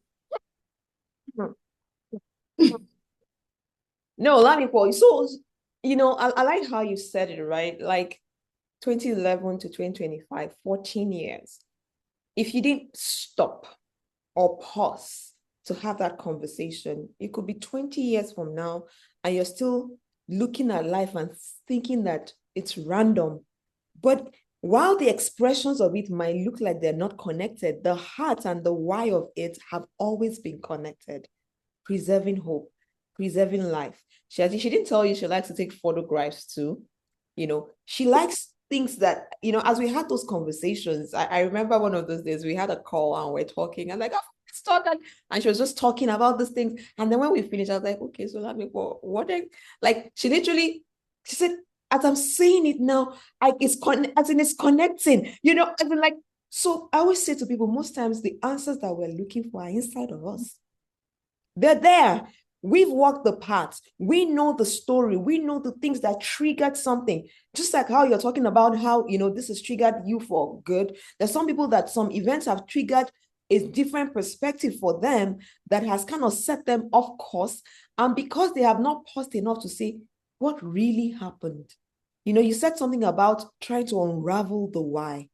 No, Olamipo. So, I like how you said it, right? Like 2011 to 2025, 14 years. If you didn't stop or pause to have that conversation, it could be 20 years from now, and you're still looking at life and thinking that it's random. But while the expressions of it might look like they're not connected, the heart and the why of it have always been connected. Preserving hope, preserving life. She didn't tell you she likes to take photographs too. She likes things that, as we had those conversations, I remember one of those days we had a call and we're talking, and like, oh, let's talk. And she was just talking about these things. And then when we finished, I was like, okay, so let me go. She said, as I'm saying it now, it's connecting, so I always say to people, most times the answers that we're looking for are inside of us. They're there. We've walked the path. We know the story. We know the things that triggered something. Just like how you're talking about how, this has triggered you for good. There's some people that some events have triggered a different perspective for them that has kind of set them off course. And because they have not paused enough to say, what really happened? You said something about trying to unravel the why.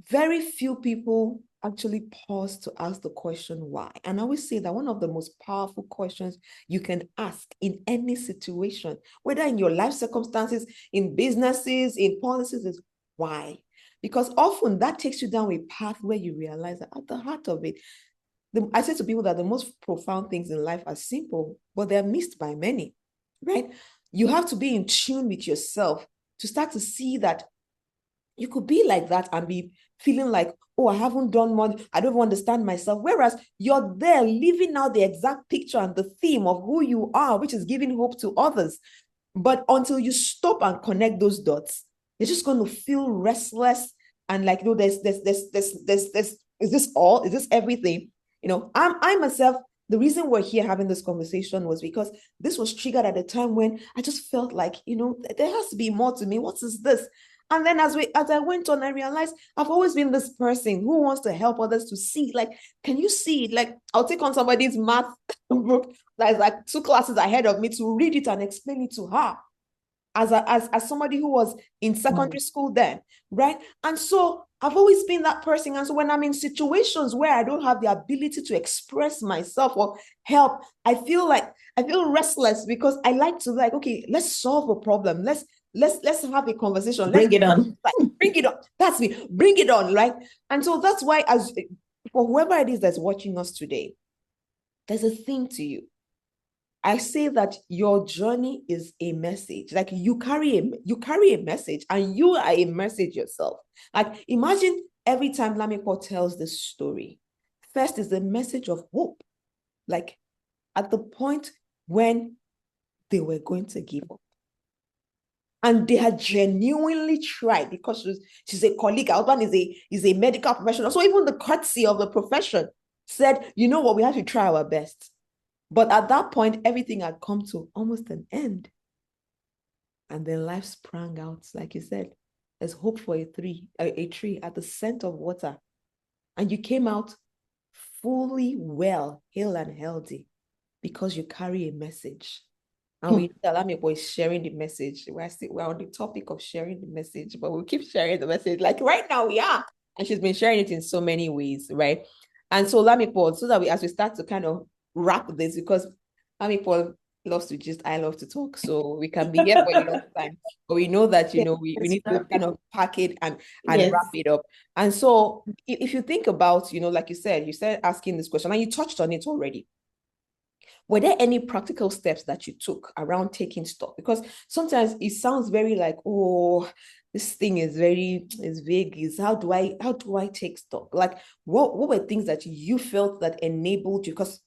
Very few people actually pause to ask the question why. And I always say that one of the most powerful questions you can ask in any situation, whether in your life circumstances, in businesses, in policies, is why? Because often that takes you down a path where you realize that at the heart of it, I say to people that the most profound things in life are simple, but they're missed by many, right? You have to be in tune with yourself to start to see that you could be like that and be feeling like, oh, I haven't done much, I don't understand myself. Whereas you're there living out the exact picture and the theme of who you are, which is giving hope to others. But until you stop and connect those dots, you're just going to feel restless and like, there's is this all? Is this everything? I myself, the reason we're here having this conversation was because this was triggered at a time when I just felt like, there has to be more to me. What is this? And then as I went on, I realized I've always been this person who wants to help others to see, like, can you see it? Like, I'll take on somebody's math book that is like 2 classes ahead of me to read it and explain it to her as somebody who was in secondary school then, right? And so I've always been that person. And so when I'm in situations where I don't have the ability to express myself or help, I feel restless because I like to okay, let's solve a problem. Let's have a conversation. Bring it on. Bring it on. That's me. Bring it on, right? And so that's why, as for whoever it is that's watching us today, there's a theme to you. I say that your journey is a message. Like you carry a message, and you are a message yourself. Like imagine every time Olamipo tells this story, first is the message of hope. Like at the point when they were going to give up. And they had genuinely tried, because she's a colleague. Her husband is a medical professional. So even the courtesy of the profession said, you know what, we have to try our best. But at that point, everything had come to almost an end. And then life sprang out. Like you said, there's hope for a tree at the scent of water. And you came out fully well, hale and healthy, because you carry a message. And we Olamipo is sharing the message. We're on the topic of sharing the message, but we'll keep sharing the message. Like right now we are. And she's been sharing it in so many ways, right? And so Olamipo, so that as we start to kind of wrap this, because Olamipo loves to just, I love to talk. So we can be here for a long time. But we know that, we need to kind of pack it and wrap it up. And so if you think about, like you said asking this question, and you touched on it already. Were there any practical steps that you took around taking stock? Because sometimes it sounds very like, oh, this thing is vague. Is how do I take stock? Like what were things that you felt that enabled you? Because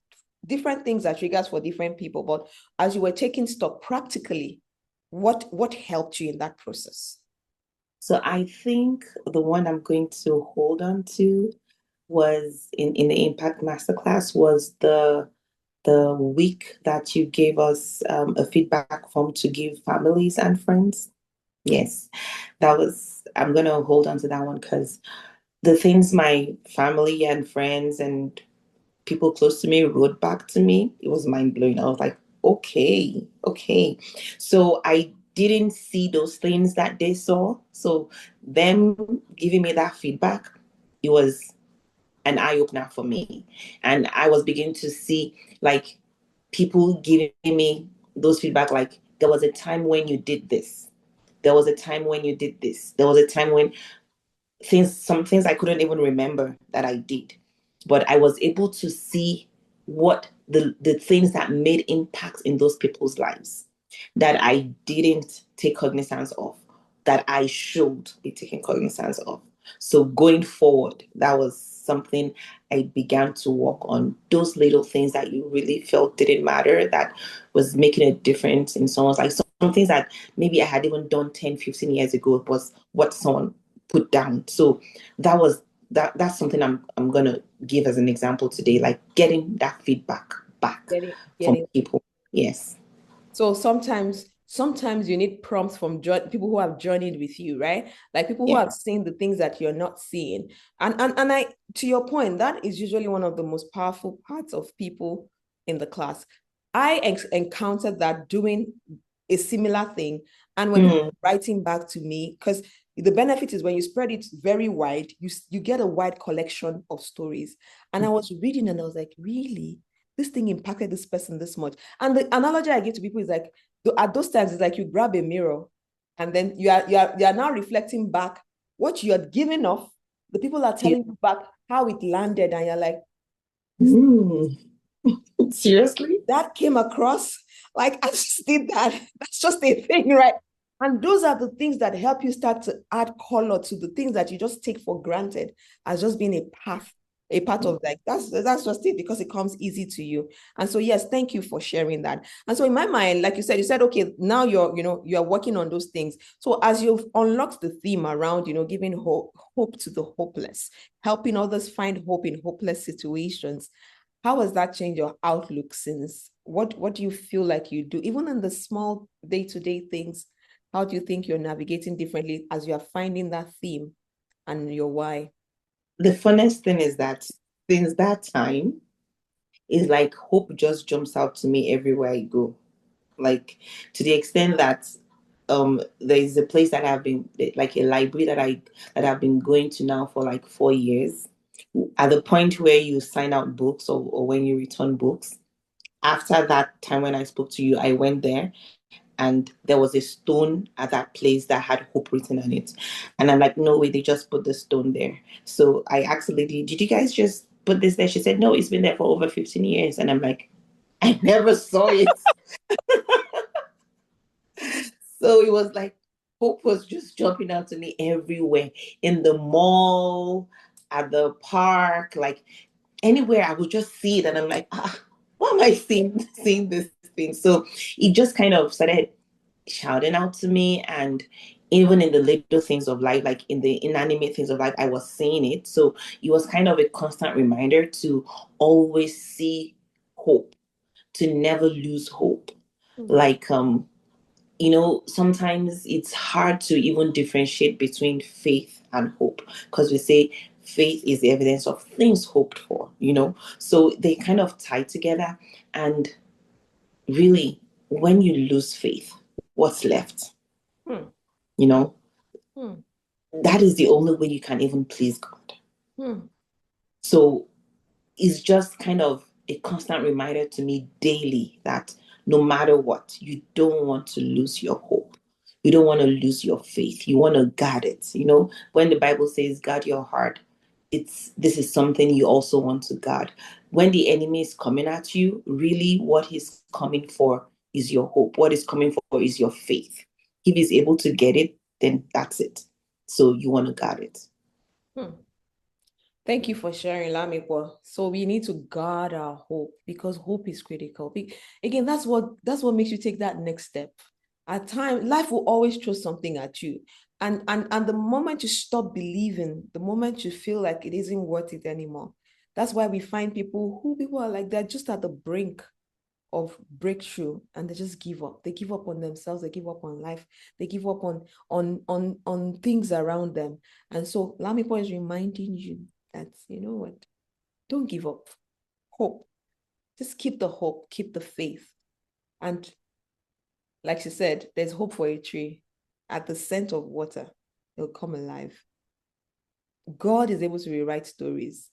different things are triggers for different people. But as you were taking stock practically, what helped you in that process? So I think the one I'm going to hold on to was in the Impact Masterclass was the week that you gave us a feedback form to give families and friends. Yes, I'm going to hold on to that one, because the things my family and friends and people close to me wrote back to me, it was mind blowing. I was like, okay. So I didn't see those things that they saw. So them giving me that feedback, it was an eye opener for me. And I was beginning to see like people giving me those feedback, like there was a time when you did this. There was a time when you did this. There was a time when some things I couldn't even remember that I did. But I was able to see what the things that made impact in those people's lives that I didn't take cognizance of, that I should be taking cognizance of. So going forward, that was something I began to work on. Those little things that you really felt didn't matter, that was making a difference in someone's life. Some things that maybe I had even done 10, 15 years ago was what someone put down. So that's something I'm gonna give as an example today, like getting that feedback back from people. Yes. So sometimes you need prompts from people who have journeyed with you, right? Like people who have seen the things that you're not seeing. And I, to your point, that is usually one of the most powerful parts of people in the class. I encountered that doing a similar thing. And when people are writing back to me, because the benefit is when you spread it very wide, you get a wide collection of stories. And I was reading and I was like, really? This thing impacted this person this much. And the analogy I give to people is like, at those times, it's like you grab a mirror and then you are now reflecting back what you had given off. The people are telling you back how it landed, and you're like, seriously? That came across? Like, I just did that. That's just a thing, right? And those are the things that help you start to add color to the things that you just take for granted as just being a part of, like, that's just it, because it comes easy to you. And so, yes, thank you for sharing that. And so in my mind, like you said, okay, now you're working on those things. So as you've unlocked the theme around, giving hope to the hopeless, helping others find hope in hopeless situations, how has that changed your outlook since? What do you feel like you do, even in the small day-to-day things? How do you think you're navigating differently as you are finding that theme and your why? The funnest thing is that since that time, it's like hope just jumps out to me everywhere I go. Like to the extent that there is a place that I've been, like a library that I've been going to now for like 4 years. At the point where you sign out books, or when you return books, after that time when I spoke to you, I went there and there was a stone at that place that had hope written on it. And I'm like, no way, they just put the stone there. So I asked the lady, did you guys just put this there? She said, no, it's been there for over 15 years. And I'm like, I never saw it. So it was like, hope was just jumping out to me everywhere, in the mall, at the park, like anywhere I would just see it. And I'm like, why am I seeing this thing? So it just kind of started shouting out to me. And even in the little things of life, like in the inanimate things of life, I was seeing it. So it was kind of a constant reminder to always see hope, to never lose hope. Like, sometimes it's hard to even differentiate between faith and hope, because we say faith is the evidence of things hoped for, so they kind of tie together. And really, when you lose faith, what's left? Hmm. You know, Hmm. that is the only way you can even please God. Hmm. So it's just kind of a constant reminder to me daily that no matter what, you don't want to lose your hope. You don't want to lose your faith. You want to guard it. When the Bible says guard your heart, this is something you also want to guard. When the enemy is coming at you, really what he's coming for is your hope. What is coming for is your faith. If he's able to get it, then that's it. So you want to guard it. Thank you for sharing, Olamipo. So we need to guard our hope, because hope is critical. Again, that's what makes you take that next step. At times, life will always throw something at you. And the moment you stop believing, the moment you feel like it isn't worth it anymore, that's why we find people are like, they're just at the brink of breakthrough, and they just give up. They give up on themselves, they give up on life, they give up on things around them. And so Olamipo is reminding you that, you know what, don't give up. Hope. Just keep the hope, keep the faith. And like she said, there's hope for a tree. At the scent of water, it'll come alive. God is able to rewrite stories.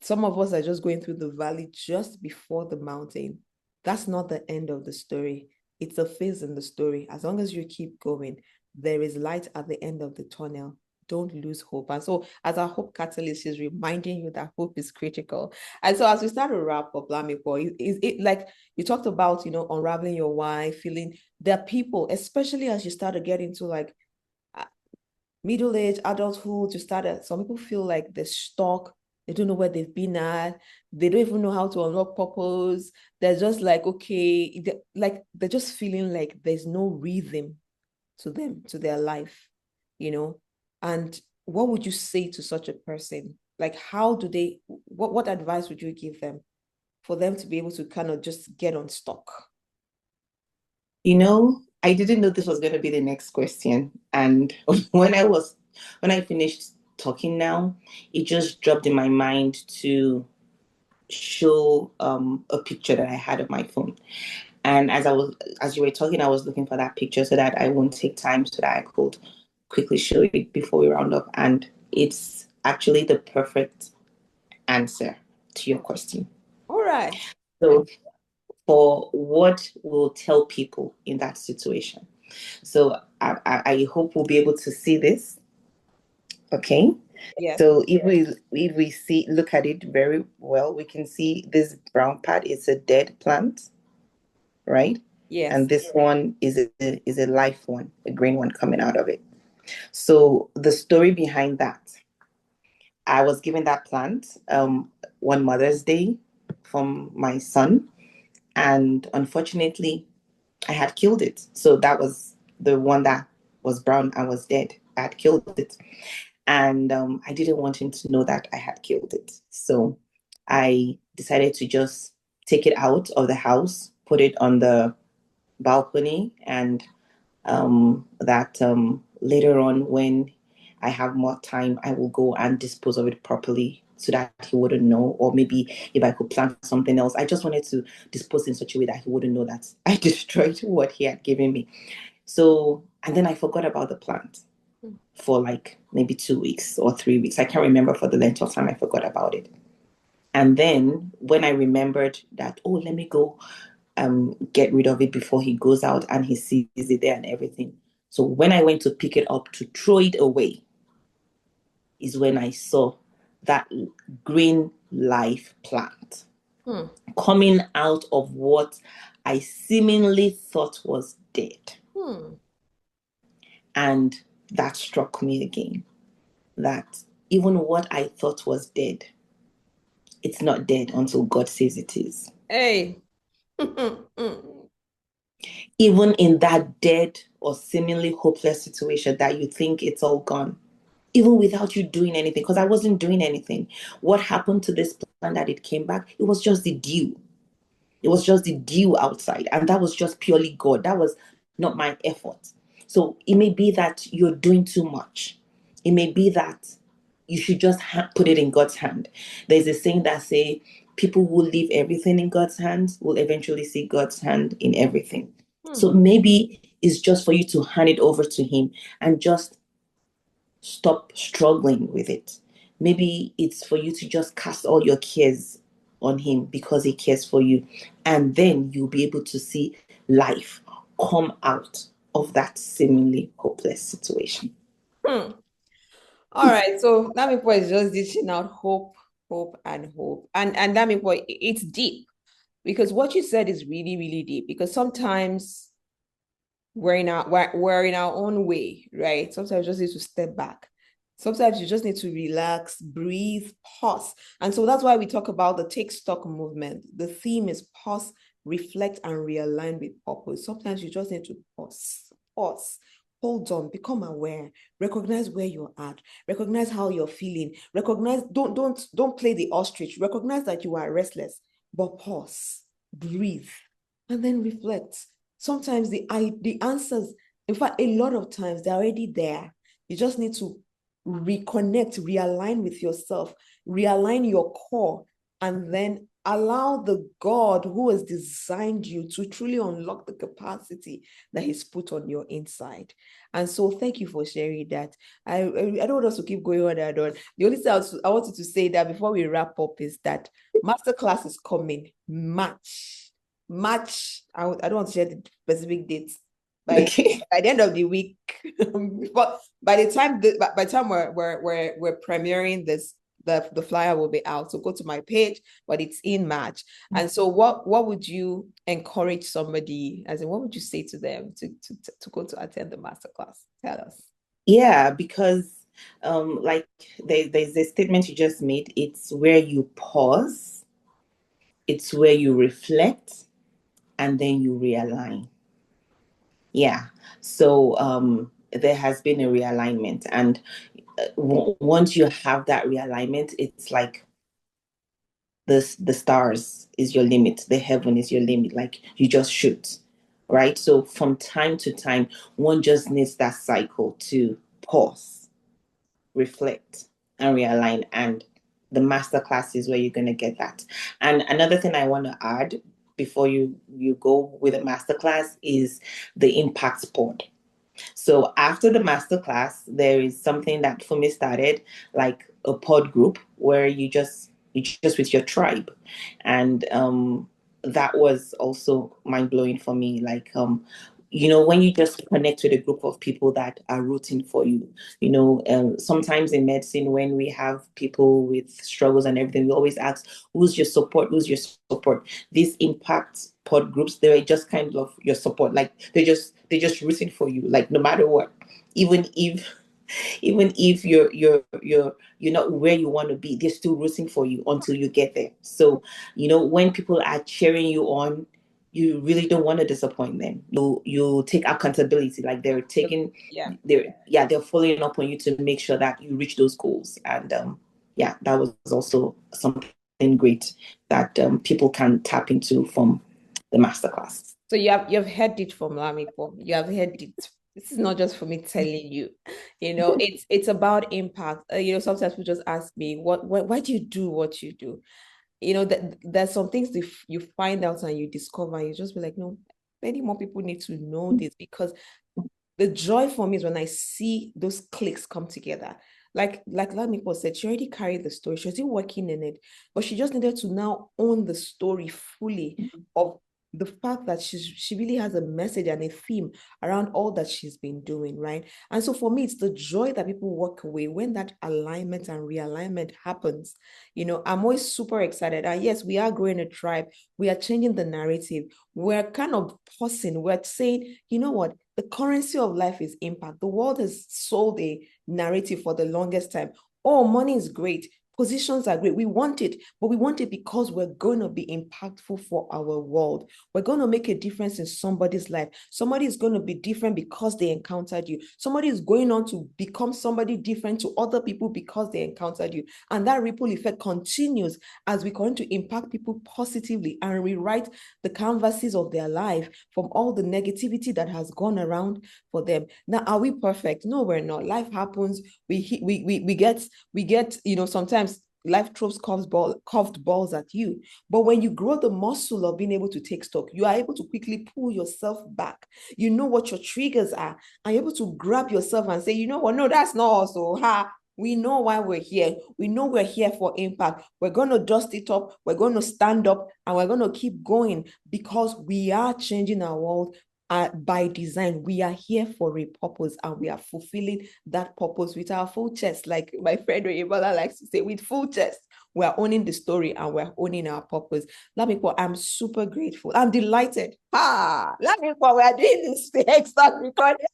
Some of us are just going through the valley just before the mountain. That's not the end of the story. It's a phase in the story. As long as you keep going, there is light at the end of the tunnel. Don't lose hope. And so, as our hope catalyst, is reminding you that hope is critical. And so, as we start to wrap up, Olamipo, is it like you talked about, unraveling your why, feeling there are people, especially as you start to get into like middle age, adulthood, some people feel like they're stuck. They don't know where they've been at. They don't even know how to unlock purpose. They're just like, okay, they're just feeling like there's no rhythm to them, to their life, And what would you say to such a person? Like, what advice would you give them for them to be able to kind of just get unstuck? I didn't know this was going to be the next question. And when I finished talking now, it just dropped in my mind to show a picture that I had on my phone. And as you were talking, I was looking for that picture so that I won't take time, so that I could quickly show it before we round up. And it's actually the perfect answer to your question. All right. So for what we'll tell people in that situation. So I hope we'll be able to see this. Okay. Yes. So if we look at it very well, we can see this brown part is a dead plant, right? Yes. And this one is a live one, a green one coming out of it. So the story behind that, I was given that plant one Mother's Day from my son, and unfortunately, I had killed it. So that was the one that was brown and was dead. I had killed it. And I didn't want him to know that I had killed it. So I decided to just take it out of the house, put it on the balcony, and later on, when I have more time, I will go and dispose of it properly so that he wouldn't know. Or maybe if I could plant something else. I just wanted to dispose in such a way that he wouldn't know that I destroyed what he had given me. So, and then I forgot about the plant for like maybe 2 weeks or 3 weeks. I can't remember for the length of time I forgot about it. And then when I remembered that, oh, let me go get rid of it before he goes out and he sees it there and everything. So when I went to pick it up to throw it away is when I saw that green life plant, Hmm. coming out of what I seemingly thought was dead. Hmm. And that struck me again, that even what I thought was dead, it's not dead until God says it is. Hey. Even in that dead or seemingly hopeless situation that you think it's all gone, even without you doing anything, because I wasn't doing anything. What happened to this plant that it came back? It was just the dew. It was just the dew outside. And that was just purely God. That was not my effort. So it may be that you're doing too much. It may be that you should just put it in God's hand. There's a saying that say, people who leave everything in God's hands will eventually see God's hand in everything. So maybe it's just for you to hand it over to Him and just stop struggling with it. Maybe it's for you to just cast all your cares on Him because He cares for you. And then you'll be able to see life come out of that seemingly hopeless situation. Hmm. All right. So Olamipo is just dishing out hope, hope, and hope. And Olamipo, it's deep because what you said is really, really deep. Because sometimes we're in our own way, right? Sometimes you just need to step back. Sometimes you just need to relax, breathe, pause. And so that's why we talk about the take stock movement. The theme is pause, reflect, and realign with purpose. Sometimes you just need to pause, hold on, become aware, recognize where you're at, recognize how you're feeling, recognize, don't play the ostrich, recognize that you are restless, but pause, breathe, and then reflect. Sometimes the answers, in fact, a lot of times they're already there. You just need to reconnect, realign with yourself, realign your core, and then allow the God who has designed you to truly unlock the capacity that He's put on your inside. And so, thank you for sharing that. I don't want us to keep going on and on. The only thing I wanted to say that before we wrap up is that Masterclass is coming March. I don't want to share the specific dates. By the end of the week, but by the time we're premiering this, the flyer will be out. So go to my page, but it's in March. And so what would you encourage somebody, as in what would you say to them to go to attend the masterclass? Tell us. Yeah, because like there's a statement you just made. It's where you pause, it's where you reflect, and then you realign. Yeah. So there has been a realignment. And once you have that realignment, it's like the stars is your limit, the heaven is your limit. Like you just shoot, right? So from time to time, one just needs that cycle to pause, reflect, and realign. And the masterclass is where you're going to get that. And another thing I want to add before you go with a masterclass is the impact pod. So after the masterclass, there is something that for me started like a pod group where you just with your tribe, and that was also mind blowing for me. Like when you just connect with a group of people that are rooting for you. Sometimes in medicine, when we have people with struggles and everything, we always ask, who's your support? Who's your support? These impact pod groups, they're just kind of your support. Like they're just rooting for you, like no matter what. Even if you're not where you want to be, they're still rooting for you until you get there. So when people are cheering you on, you really don't want to disappoint them. You take accountability, like Yeah. they're following up on you to make sure that you reach those goals. And that was also something great that people can tap into from the masterclass. So you've heard it from Olamipo. You have heard it. This is not just for me telling you. It's about impact. Sometimes people just ask me, why do you do what you do? That there's some things that you find out and you discover, and you just be like, no, many more people need to know this, because the joy for me is when I see those clicks come together. Like Olamipo said, she already carried the story. She was still working in it, but she just needed to now own the story fully of the fact that she really has a message and a theme around all that she's been doing, right? And so for me, it's the joy that people walk away when that alignment and realignment happens. I'm always super excited. And yes, we are growing a tribe. We are changing the narrative. We're kind of pausing. We're saying, you know what? The currency of life is impact. The world has sold a narrative for the longest time. Oh, money is great. Positions are great. We want it, but we want it because we're going to be impactful for our world. We're going to make a difference in somebody's life. Somebody is going to be different because they encountered you. Somebody is going on to become somebody different to other people because they encountered you. And that ripple effect continues as we continue to impact people positively and rewrite the canvases of their life from all the negativity that has gone around for them. Now, are we perfect? No, we're not. Life happens. We get, sometimes life throws curved balls at you. But when you grow the muscle of being able to take stock, you are able to quickly pull yourself back. You know what your triggers are, and you're able to grab yourself and say, you know what, no, that's not also we know why we're here. We know we're here for impact. We're going to dust it up. We're going to stand up, and we're going to keep going because we are changing our world. By design, we are here for a purpose, and we are fulfilling that purpose with our full chest, like my friend Oyebola likes to say, with full chest. We're owning the story and we're owning our purpose. Olamipo, I'm super grateful. I'm delighted. Olamipo, we're doing this extra recording.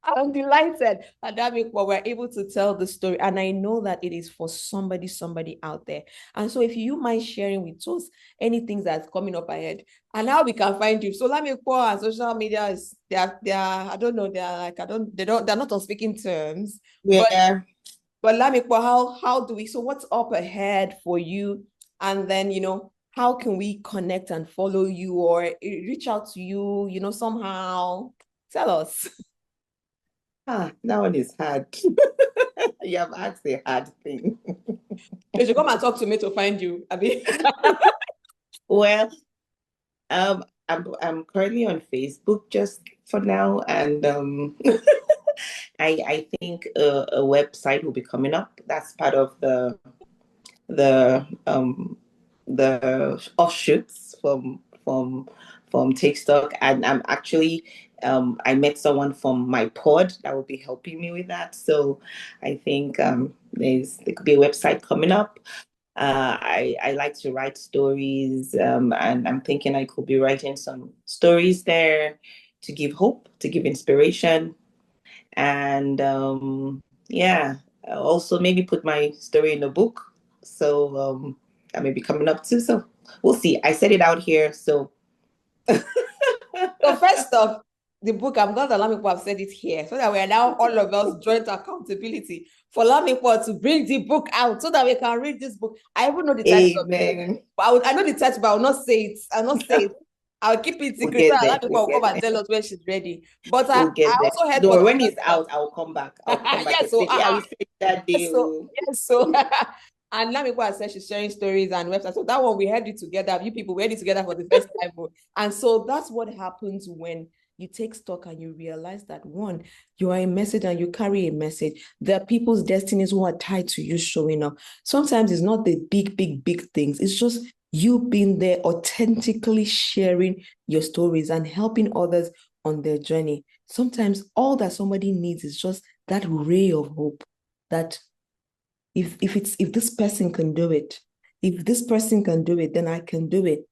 I'm delighted that we're able to tell the story. And I know that it is for somebody out there. And so if you mind sharing with us anything that's coming up ahead and how we can find you. So Olamipo and social media is they're I don't know, they're like they're not on speaking terms. Yeah. But Olamipo, how do we, so what's up ahead for you? And then, how can we connect and follow you or reach out to you, somehow? Tell us. That one is hard. You have asked a hard thing. You should come and talk to me to find you, Abby. Well, I'm currently on Facebook just for now, and I think a website will be coming up. That's part of the offshoots from Take Stock, and I'm actually I met someone from my pod that will be helping me with that. So I think there could be a website coming up. I like to write stories, and I'm thinking I could be writing some stories there to give hope, to give inspiration, and yeah, also maybe put my story in a book. So that may be coming up too. So we'll see. I said it out here, so. So first off, the book, I'm glad that Olamipo have said it here, so that we are now all of us joint accountability for Olamipo to bring the book out so that we can read this book. I even know the title of it, but I know the title, but I'll not say it. I'll keep it secret. So Olamipo will come and tell us when she's ready. But I also heard when it's out, I'll come back. Yes, so yeah, we said that day. So and Olamipo said she's sharing stories and websites. So that one we heard it together. You people we heard it together for the first time. And so that's what happens when you take stock and you realize that one, you are a message and you carry a message. There are people's destinies who are tied to you showing up. Sometimes it's not the big things. It's just you being there, authentically sharing your stories and helping others on their journey. Sometimes all that somebody needs is just that ray of hope that if this person can do it, if this person can do it, then I can do it.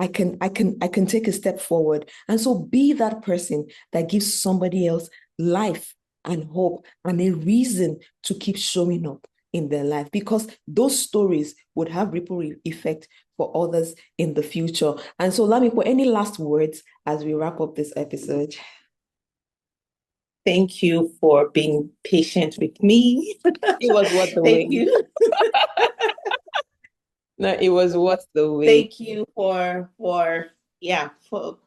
I can take a step forward. And so be that person that gives somebody else life and hope and a reason to keep showing up in their life, because those stories would have ripple effect for others in the future. And so Olamipo, any last words as we wrap up this episode? Thank you for being patient with me. It was worth the wait. Thank you. No, it was worth the wait. Thank you for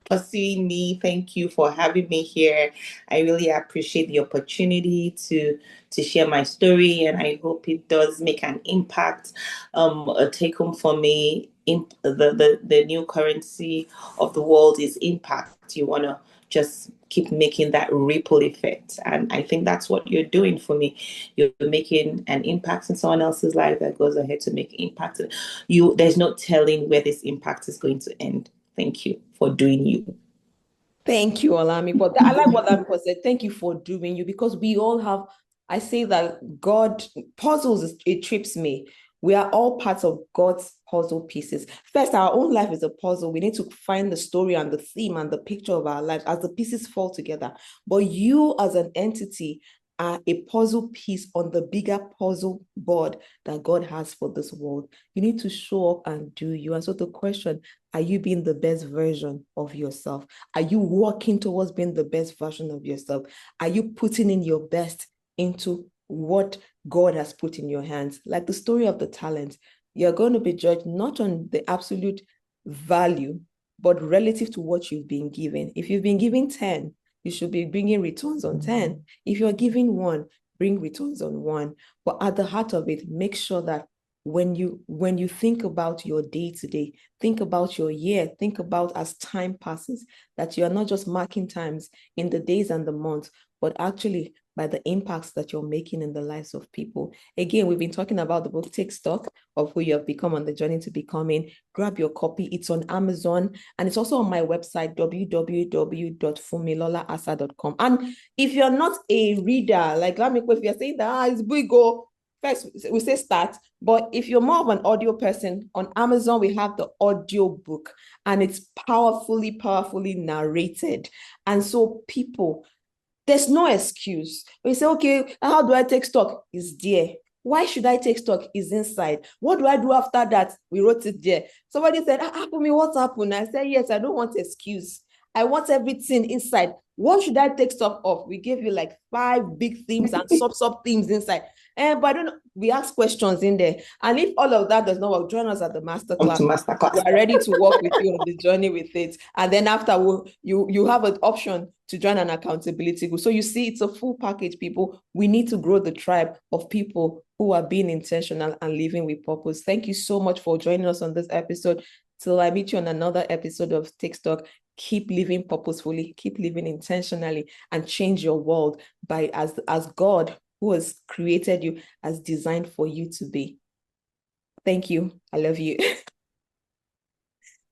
pursuing me. Thank you for having me here. I really appreciate the opportunity to share my story, and I hope it does make an impact. A take home for me. The new currency of the world is impact. You want to just keep making that ripple effect. And I think that's what you're doing for me. You're making an impact in someone else's life that goes ahead to make impact. There's no telling where this impact is going to end. Thank you for doing you. Thank you, Olamipo. But I like what Olamipo said. Thank you for doing you, because we all have, I say that God, puzzles, it trips me. We are all parts of God's puzzle pieces. First, our own life is a puzzle. We need to find the story and the theme and the picture of our life as the pieces fall together. But you as an entity are a puzzle piece on the bigger puzzle board that God has for this world. You need to show up and do you. And so the question, are you being the best version of yourself? Are you working towards being the best version of yourself? Are you putting in your best into what God has put in your hands? Like the story of the talents, you're going to be judged not on the absolute value, but relative to what you've been given. If you've been given 10, you should be bringing returns on 10. If you're giving 1, bring returns on 1. But at the heart of it, make sure that when you think about your day to day, think about your year, think about as time passes, that you are not just marking times in the days and the months, but actually by the impacts that you're making in the lives of people. Again, we've been talking about the book, Take Stock of Who You Have Become on the Journey to Becoming. Grab your copy. It's on Amazon, and it's also on my website, www.fumilolaasa.com. And if you're not a reader, like Olamipo, if you're saying that, it's big, go. First, we say start, but if you're more of an audio person, on Amazon, we have the audio book, and it's powerfully narrated. And so people, there's no excuse. We say, okay, how do I take stock? It's there. Why should I take stock? Is inside. What do I do after that? We wrote it there. Somebody said, me, what's happened? I said, yes, I don't want excuse. I want everything inside. What should I take stock of? We gave you like 5 big themes and sub themes inside. But I don't know, we ask questions in there. And if all of that does not work, join us at the Masterclass. We are ready to walk with you on the journey with it. And then after, you have an option to join an accountability group. So you see, it's a full package, people. We need to grow the tribe of people who are being intentional and living with purpose. Thank you so much for joining us on this episode. Till I meet you on another episode of Take Stock, keep living purposefully, keep living intentionally, and change your world by as God, who has created you, has designed for you to be. Thank you. I love you.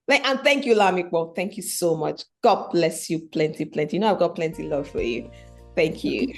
And thank you, Olamipo. Thank you so much. God bless you plenty. You know, I've got plenty love for you. Thank you.